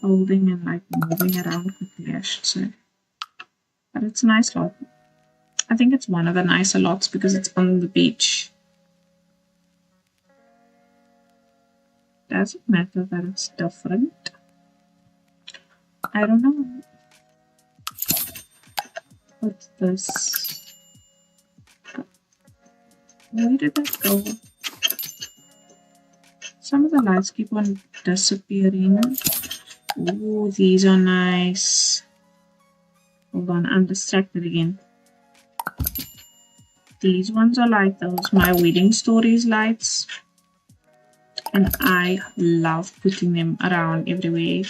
Holding and like moving around quickly, I should say. But it's a nice lot. I think it's one of the nicer lots because it's on the beach. Doesn't matter that it's different. I don't know. What's this? Where did that go? Some of the lights keep on disappearing. Ooh, these are nice. Hold on, I'm distracted again. These ones are like those My Wedding Stories lights. And I love putting them around everywhere.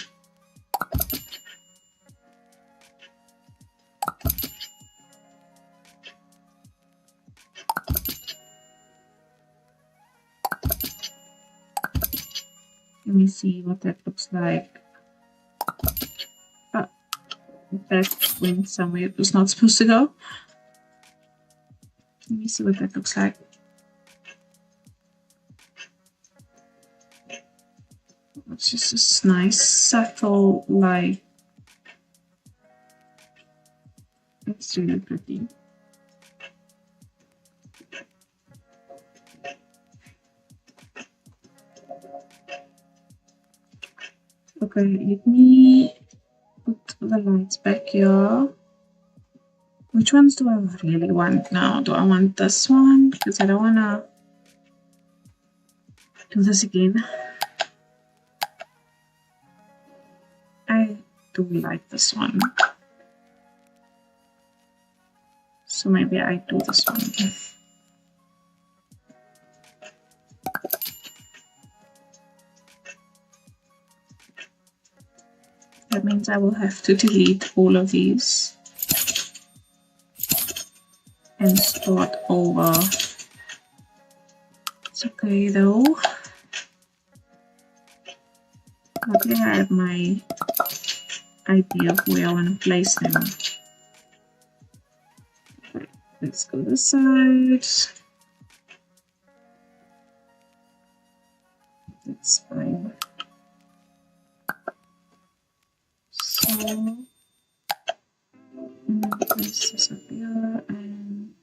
Let me see what that looks like. That went somewhere it was not supposed to go. Let me see what that looks like. It's just this nice subtle light. It's really pretty. Okay, let me put the lights back here. Which ones do I really want now? Do I want this one? Because I don't want to do this again. I do like this one. So maybe I do this one. That means I will have to delete all of these and start over. It's okay though. Okay, I have my idea of where I want to place them. Okay, let's go this side. That's fine. So, place this up here and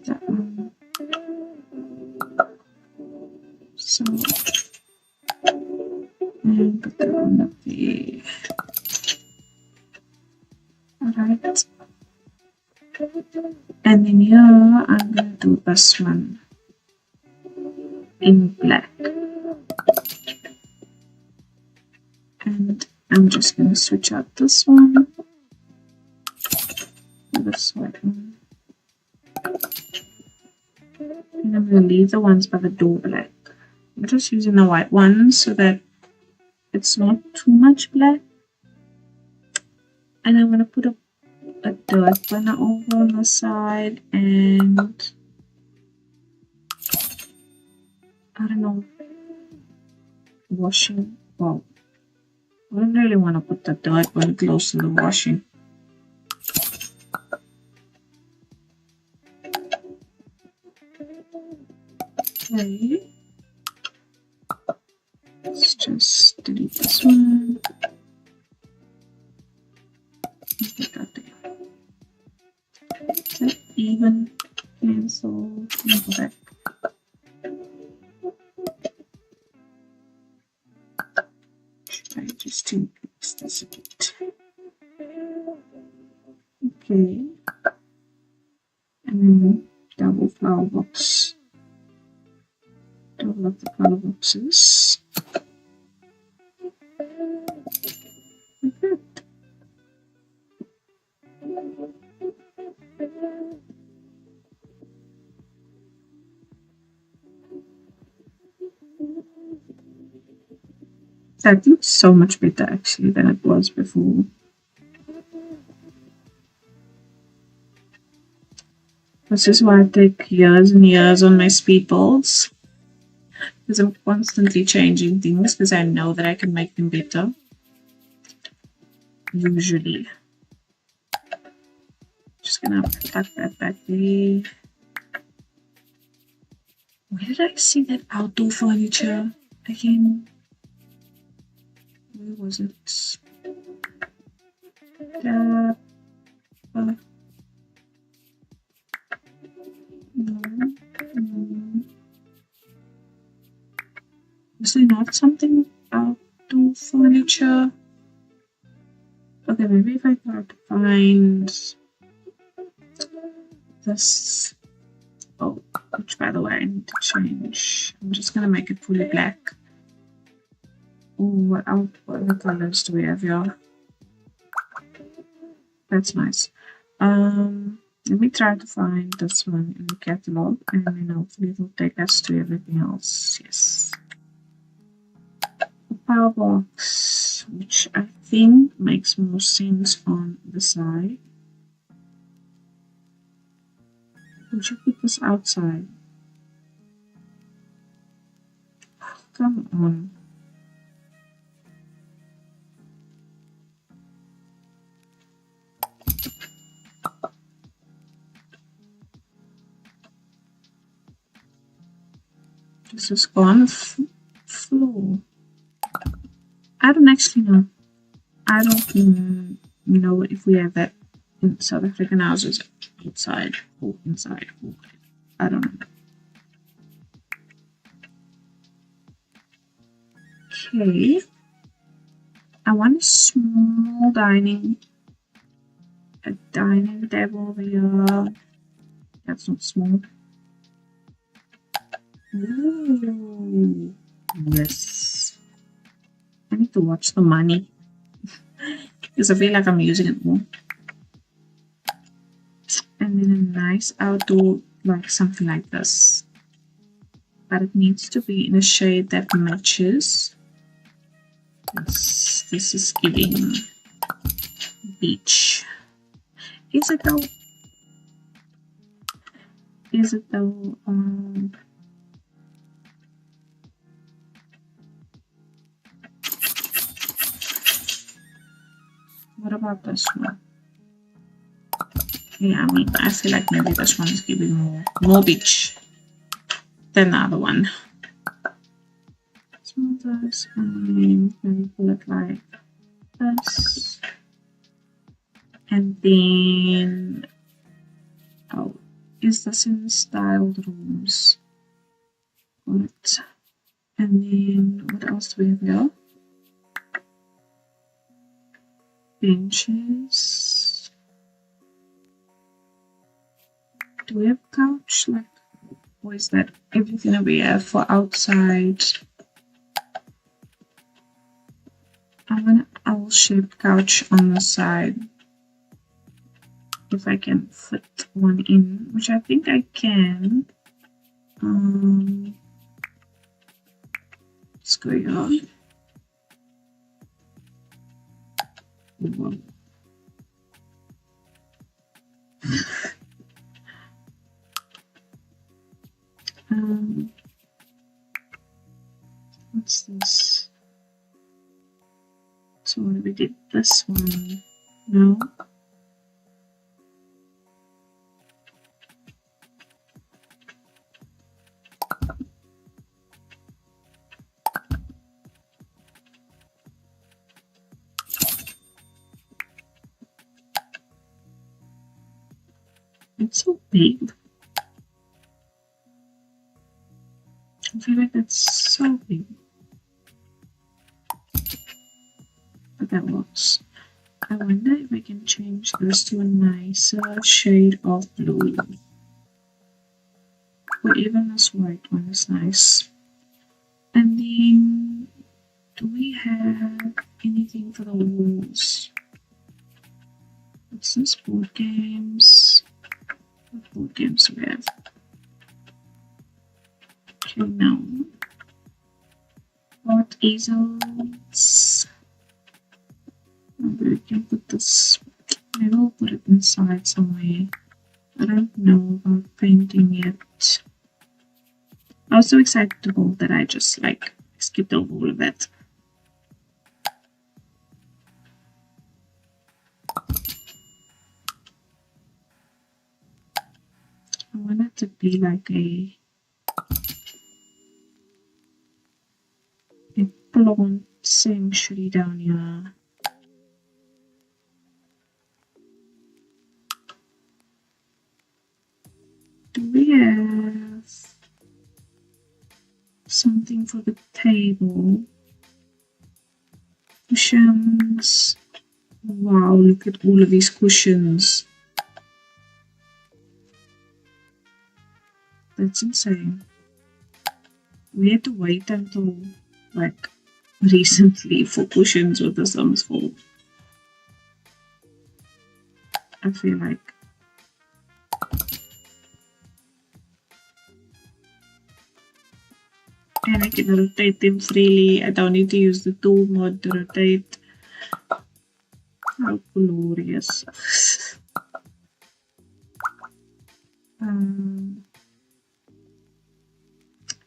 that one. So, and put that one up there. Alright. And then here, I'm going to do this one. in black. And I'm just going to switch out this one. This white one. And I'm going to leave the ones by the door black. I'm just using the white ones so that it's not too much black. And I'm going to put a dirt banner over on the side, and I don't know, washing. Well, I don't really want to put the dirt one close to the washing. Okay. Let's just delete this one. Put that there. Is that even? Cancel. Go back. Try just to increase this a bit. Okay. And then double flower box. Double up the flower boxes. Like that. That looks so much better actually than it was before. This is why I take years and years on my speed builds, because I'm constantly changing things because I know that I can make them better. Usually. Just gonna tuck that back there. Where did I see that outdoor furniture again? Where was it? No. Is there not something outdoor furniture? Okay, maybe if I try to find this. Oh, which by the way I need to change. I'm just gonna make it fully black. Oh, what other colors do we have here? That's nice. Let me try to find this one in the catalog, and then hopefully it will take us to everything else. Yes. The power box, which I think makes more sense on the side. Would you put this outside? Come on. This is on floor. I don't actually know. I don't know if we have that in South African houses outside or inside. I don't know. Okay. I want a small dining table over here. That's not small. Ooh, yes. I need to watch the money because I feel like I'm using it more. And then a nice outdoor, like something like this. But it needs to be in a shade that matches. This is giving beach. Is it though? Is it though? What about this one? Yeah, I mean, I feel like maybe this one is giving more beach than the other one. So this, and maybe pull it like this. And then, oh, is this in styled rooms? What? And then, what else do we have here? Benches. Do we have couch? Like, Or is that everything that we have for outside? I want an owl-shaped couch on the side. If I can fit one in, which I think I can. What's going on? What's this? So what we did this one? No. It's so big. I feel like it's so big. But that works. I wonder if I can change this to a nicer shade of blue. Or even this white one is nice. And then, do we have anything for the walls? What's this? Board games. What board games do we have? Okay, no. Art easels. Maybe we can put this. Maybe we'll put it inside somewhere. I don't know about painting yet. I was so excited to build that I just like skipped over all of it. I want it to be like a plant sanctuary down here. Do we have something for the table? Cushions. Wow, look at all of these cushions. That's insane. We had to wait until like recently for cushions with the thumbs full. I feel like. And I can rotate them freely. I don't need to use the tool mod to rotate. How glorious.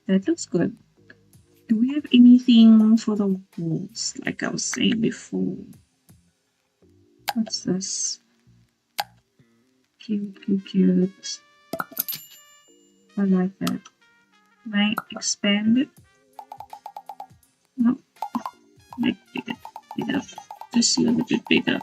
That looks good. Do we have anything for the walls, like I was saying before? What's this? Cute, cute, cute. I like that. Can I expand it? No. Make it bigger. Just a little bit bigger.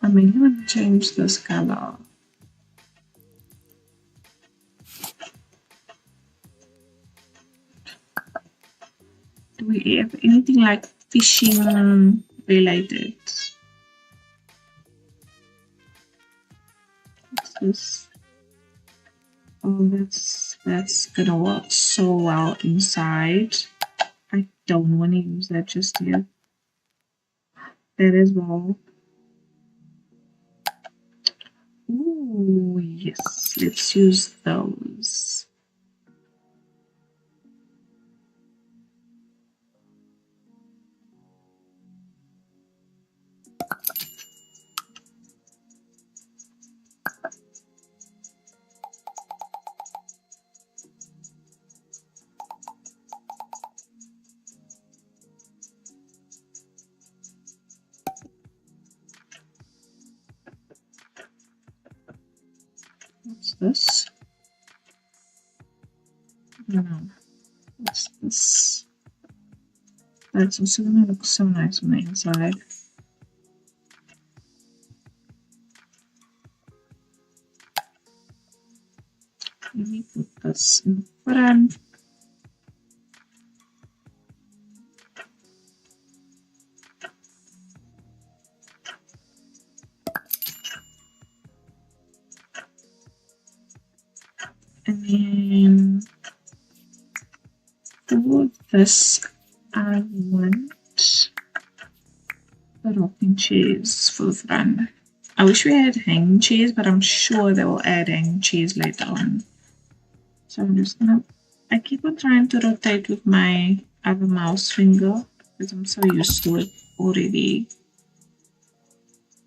I may want to change this color. Do we have anything like fishing related? What's this? Oh, that's gonna work so well inside. I don't want to use that just yet. That as well. Ooh, yes, let's use those. What's this? No, what's this? That's also gonna look so nice on the inside. Let me put this in front. And then for this, I want the rocking chairs for the front. I wish we had hanging chairs, but I'm sure they will add hanging chairs later on. So I'm just gonna, I keep on trying to rotate with my other mouse finger because I'm so used to it already.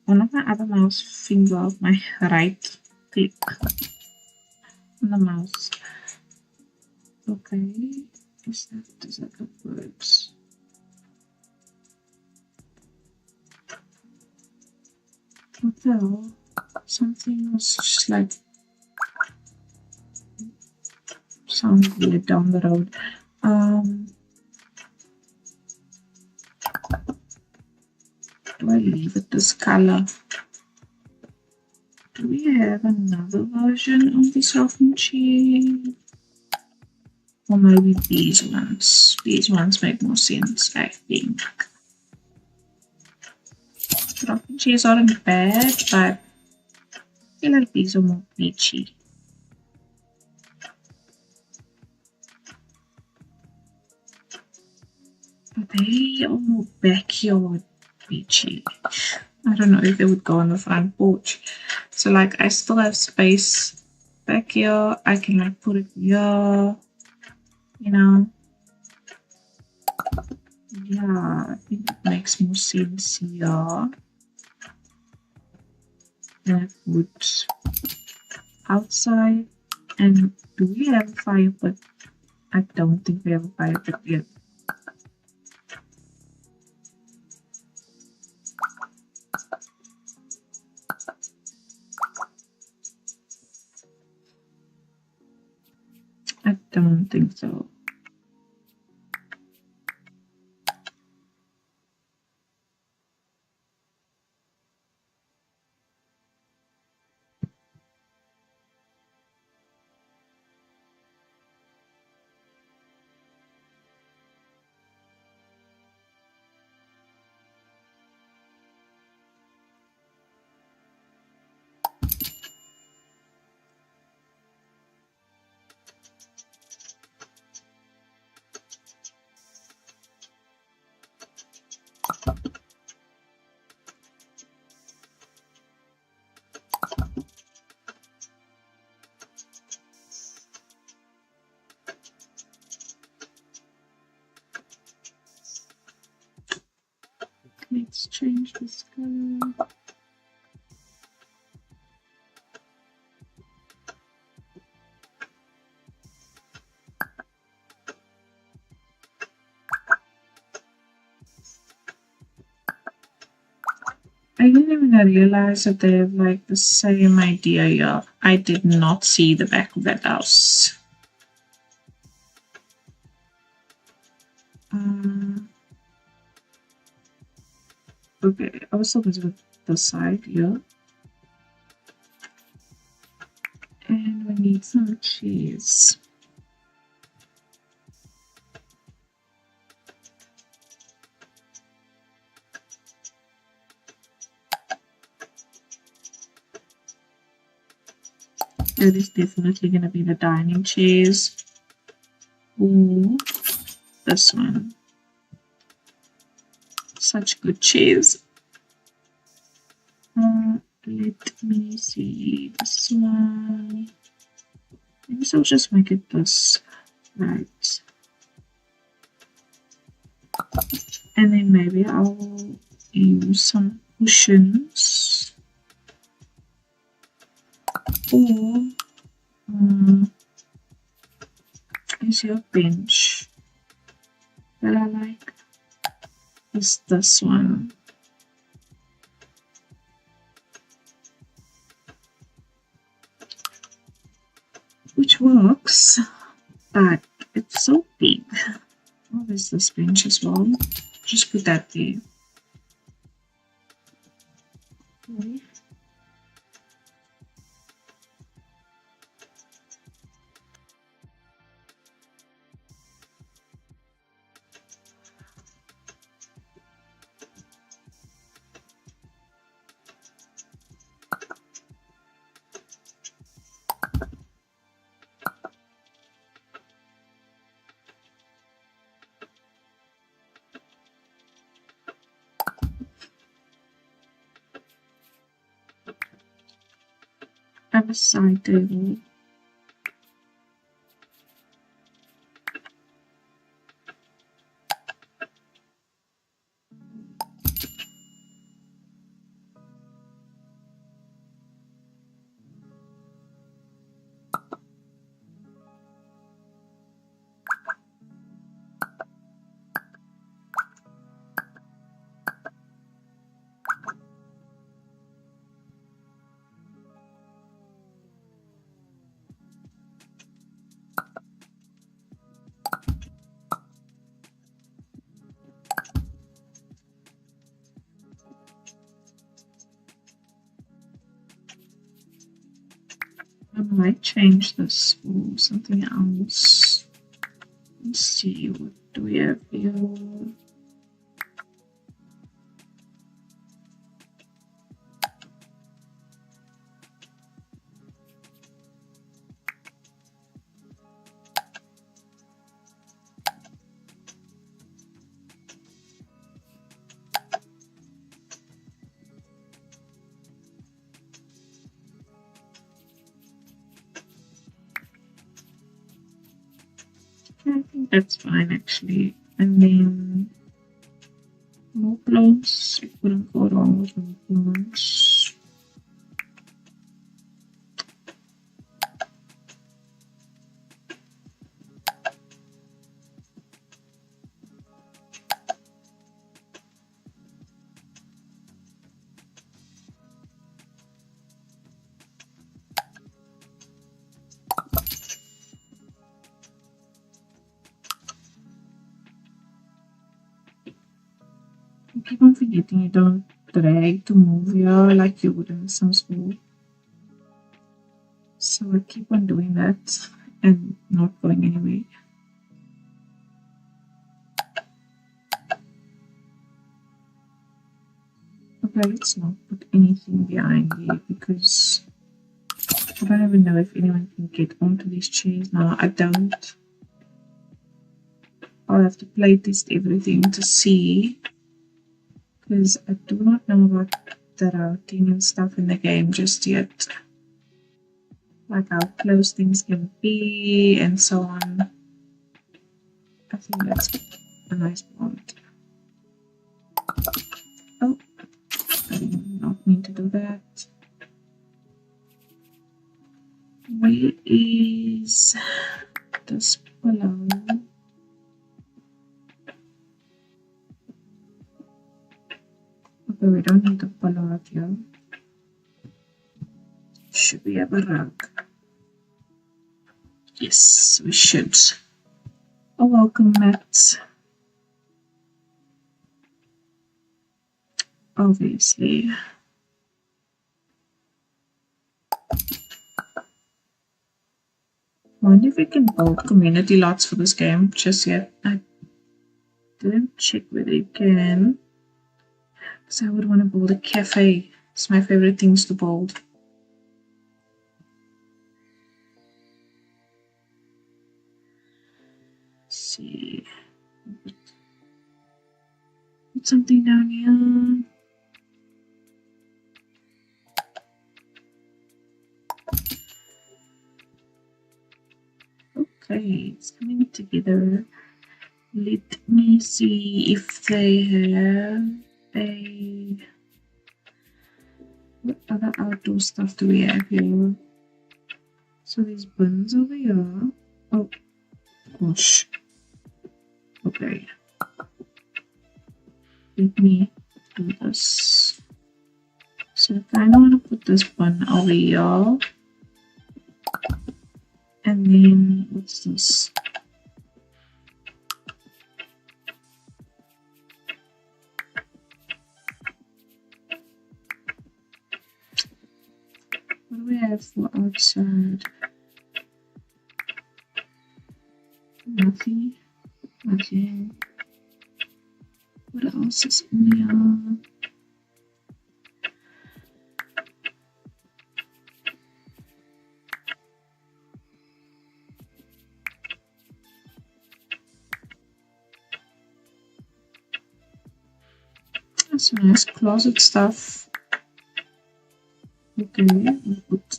One of my other mouse finger, my right click on the mouse. Okay, does that look good? What the hell? Something was just like sound weird down the road. Do I leave it this color? Do we have another version of this rocking chair? Or maybe these ones. These ones make more sense, I think. Rocking chairs aren't bad, but I feel like these are more beachy. They are more backyard beachy. I don't know if they would go on the front porch. So like I still have space back here. I can like put it here, you know. Yeah, I think it makes more sense here. And I put outside. And do we have a fire pit? I don't think we have a fire pit yet. I don't think so. Let's change this color. I didn't even realize that they have like the same idea here. I did not see the back of that house. Okay, I was supposed with the side here. And we need some cheese. That is definitely going to be the dining chairs. Ooh, this one. Such good chairs. Let me see this one. Maybe I'll just make it this. Right. And then maybe I'll use some cushions. Or is your bench that I like is this one. Which works, but it's so big. Oh, there's this bench as well. Just put that there. Okay. a side table. I might change this for something else. Let's see, what do we have here? I think that's fine actually. And then more plants. You couldn't go wrong with more plants. I keep on forgetting you don't drag to move here like you would in some school. So I keep on doing that and not going anywhere. Okay, let's not put anything behind here because I don't even know if anyone can get onto these chairs now. I don't. I'll have to play test everything to see because I do not know about the routing and stuff in the game just yet. Like how close things can be and so on. I think that's a nice point. Oh, I did not mean to do that. Where is this pillow? Okay, we don't need the pillow out here. Should we have a rug? Yes, we should. A welcome mat. Obviously. I wonder if we can build community lots for this game just yet. I didn't check whether you can. Because I would want to build a cafe. It's my favorite things to build. Let's see. Put something down here. Okay, it's coming together. Let me see if they have a... What other outdoor stuff do we have here? So there's bins over here. Oh, gosh. Okay. Let me do this. So I kind of want to put this bin over here. And then, what's this? What do we have for outside? Nothing. Nothing. What else is in here? That's nice closet stuff. Okay, we'll put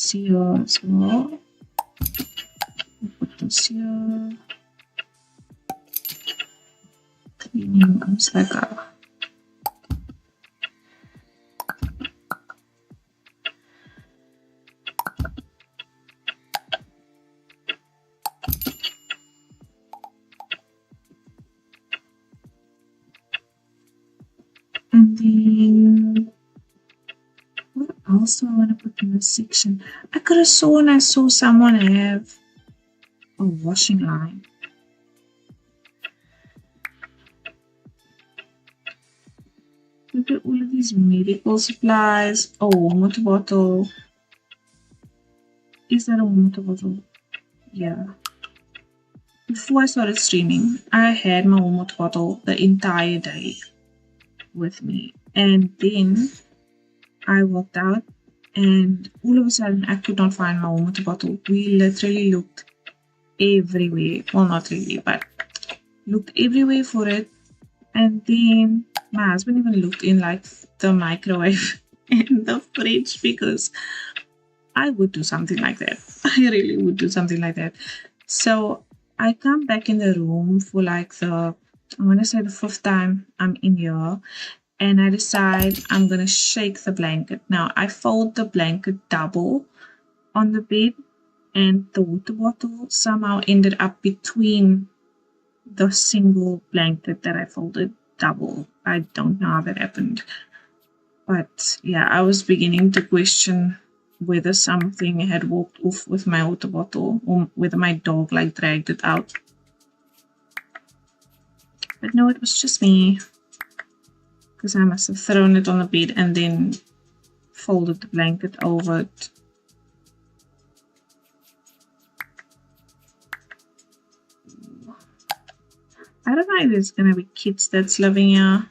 this here as well. Put this here. Cleaning comes like a and then what else do I want to put in this section? I could have sworn I saw someone have a washing line. Look at all of these medical supplies. Oh, water bottle. Is that a water bottle? Yeah. Before I started streaming, I had my water bottle the entire day with me. And then I walked out and all of a sudden I could not find my water bottle. We literally looked everywhere. Well, not really, but looked everywhere for it. And then my husband even looked in like the microwave and the fridge because I would do something like that. I really would do something like that. So I come back in the room for like I want to say the 5th time I'm in here, and I decide I'm going to shake the blanket. Now I fold the blanket double on the bed, and the water bottle somehow ended up between the single blanket that I folded double. I don't know how that happened. But yeah, I was beginning to question whether something had walked off with my water bottle or whether my dog like dragged it out. But no, it was just me, because I must have thrown it on the bed and then folded the blanket over it. I don't know if there's gonna be kids that's living here.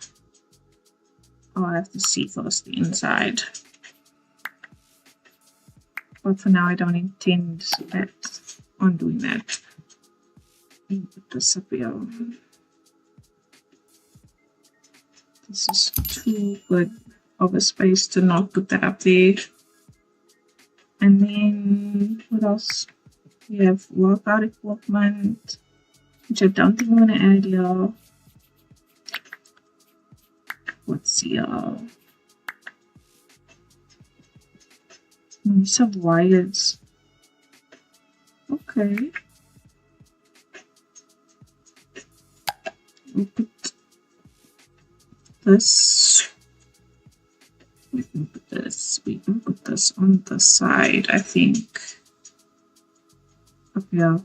Oh, I have to see first the inside. But for now, I don't intend on doing that. Put this up here. This is too good of a space to not put that up there. And then what else? We have workout equipment, which I don't think I'm gonna add here. What's here? Some wires. Okay. We'll put this. We can put this. We can put this on the side, I think. Up here.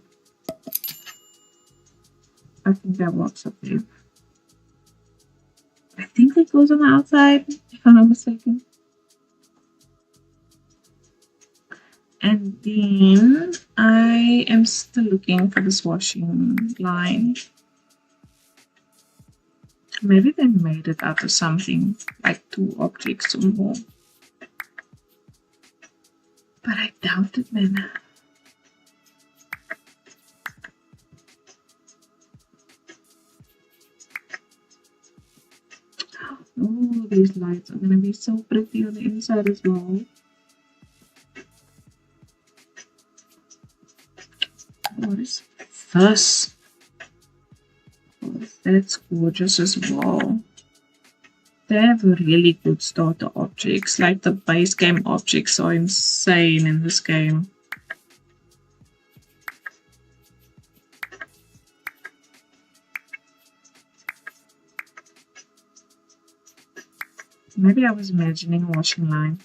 I think that works up there. I think it goes on the outside, if I'm not mistaken. And then I am still looking for this washing line. Maybe they made it out of something, like 2 objects or more. But I doubt it, man. Oh, these lights are going to be so pretty on the inside as well. What is this? Oh, that's gorgeous as well. They have really good starter objects. Like the base game objects are insane in this game. Maybe I was imagining a washing line.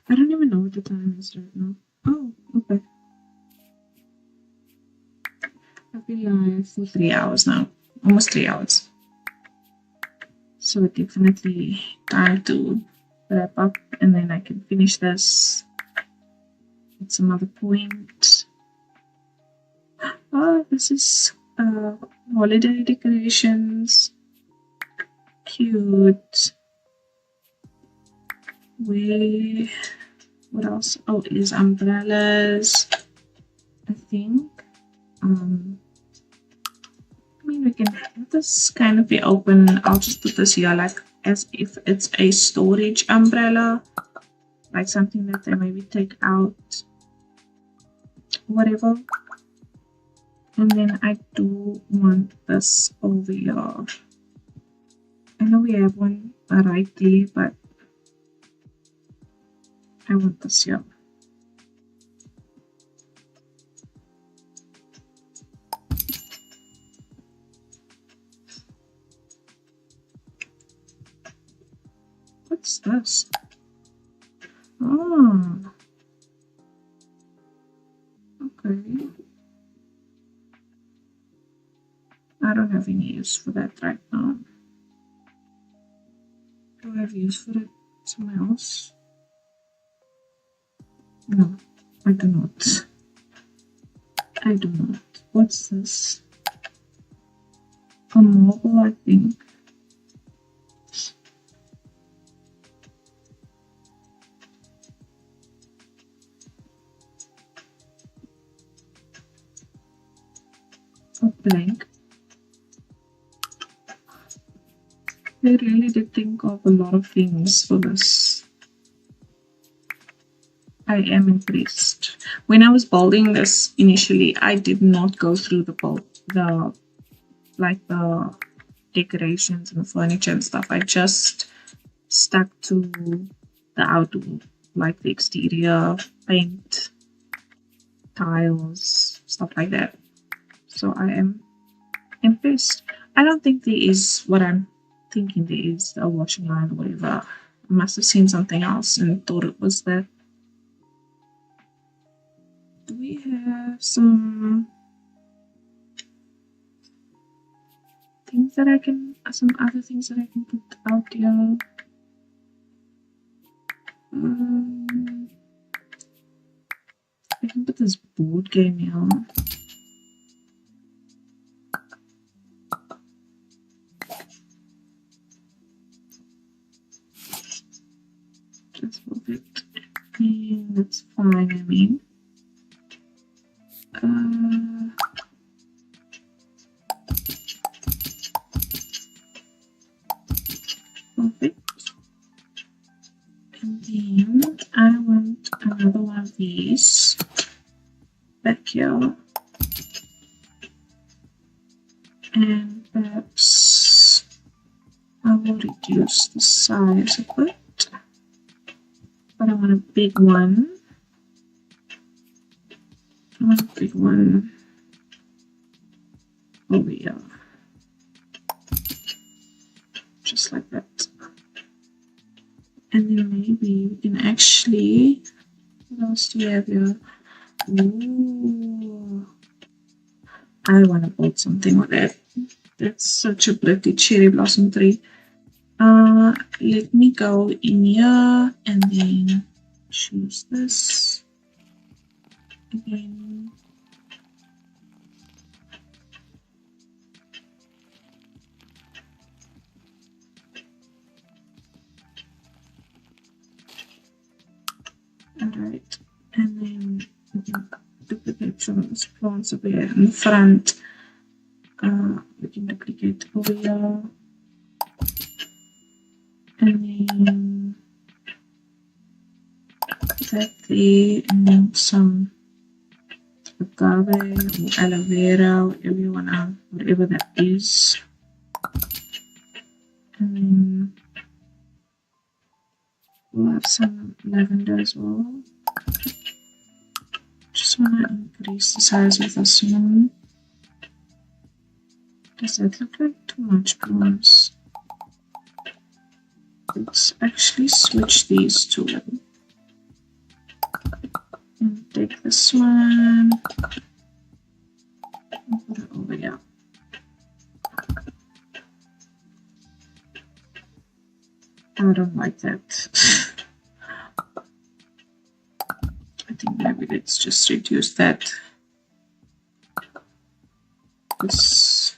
I don't even know what the time is right now. Oh, okay. I've been live for 3 hours now. Almost 3 hours. So definitely time to wrap up, and then I can finish this at some other point. Oh, this is holiday decorations. Cute. Where What else? Oh, it is umbrellas. I think. I mean, we can let this kind of be open. I'll just put this here like as if it's a storage umbrella, like something that they maybe take out, whatever. And then I do want this over here. I know we have one right there, but I want this here. What's this? Oh, okay. I don't have any use for that right now. Do I have use for it somewhere else? No, I do not. I do not. What's this? A marble, I think. A blank. They really did think of a lot of things for this. I am impressed. When I was building this initially, I did not go through the decorations and the furniture and stuff. I just stuck to the outdoor, like the exterior, paint, tiles, stuff like that. So I am impressed. I don't think there is what I'm thinking there is, a washing line or whatever. I must have seen something else and thought it was that. Do we have some things that I can, some other things that I can put out here? I can put this board game here. That's perfect. And that's fine, I mean. Perfect. And then I want another one of these back here. And perhaps I will reduce the size a bit. But I want a big one. I want a big one over here. Just like that. And then maybe we can actually, what else do we have here? Ooh. I want to build something with that. That's such a pretty cherry blossom tree. Let me go in here and then choose this. Again. Alright, and then we can duplicate some of these plants over here in the front. We can duplicate over here. And then that there, and then some agave or aloe vera, whatever you wanna, whatever that is. And then we'll have some lavender as well. Just wanna increase the size of this one. Does that look like too much plants? Let's actually switch these two. And take this one and put it over here. I don't like that. I think maybe let's just reduce that. This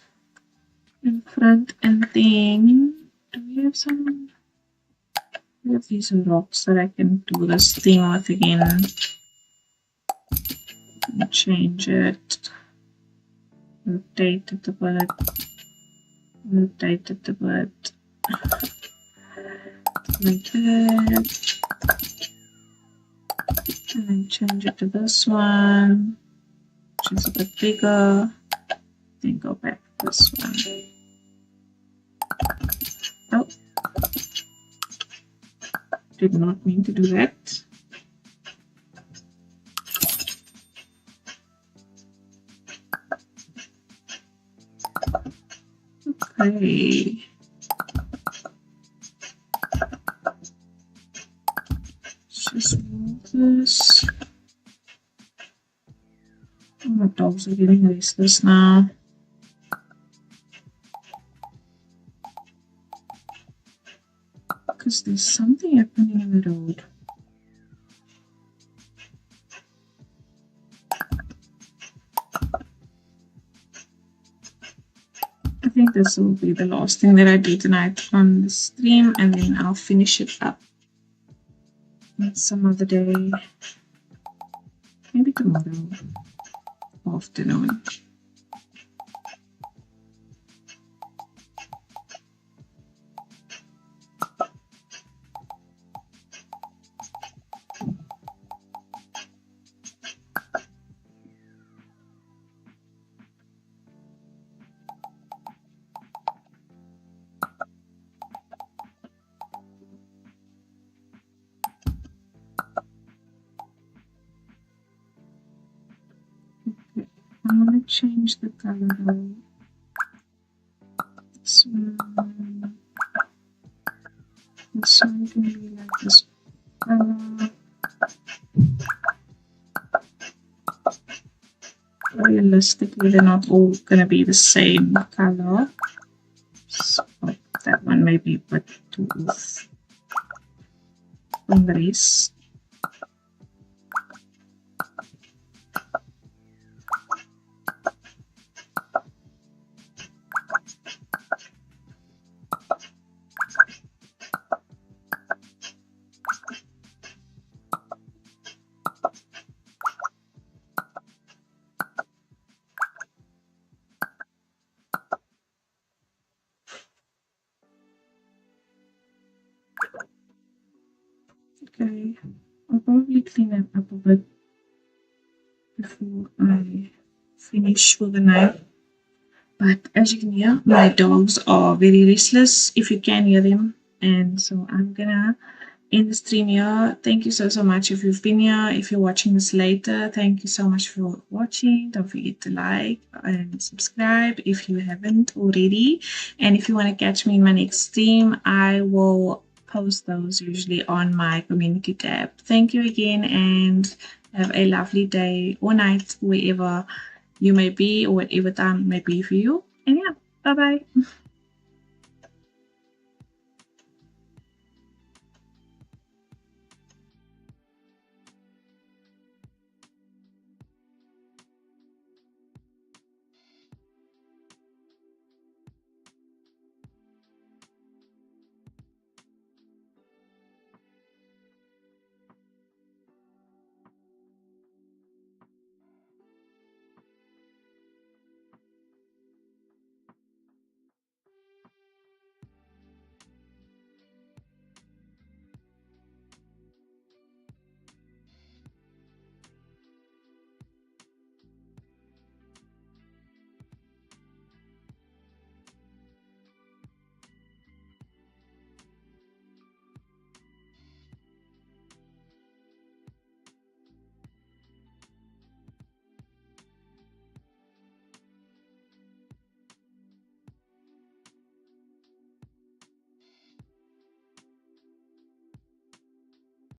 in front, and then do we have some? I have these rocks that I can do this theme with again. Change it. Rotate it a bit. Rotate it a bit. Like that. And then change it to this one, which is a bit bigger. Then go back to this one. Oh, did not mean to do that. Okay. Let's just move this. Oh, my dogs are getting restless now. Because there's something happening in the road. I think this will be the last thing that I do tonight on the stream, and then I'll finish it up some other day. Maybe tomorrow afternoon. I'm going to change the color though. This one can be like this color. Realistically, they're not all going to be the same color. So that one may be a bit too off from the rest. Okay, I'll probably clean it up a bit before I finish for the night. But as you can hear, my dogs are very restless, if you can hear them. And so I'm gonna end the stream here. Thank you so much if you've been here. If you're watching this later, thank you so much for watching. Don't forget to like and subscribe if you haven't already. And if you want to catch me in my next stream, I will post those usually on my community tab. Thank you again, and have a lovely day or night wherever you may be or whatever time it may be for you. And yeah, bye bye.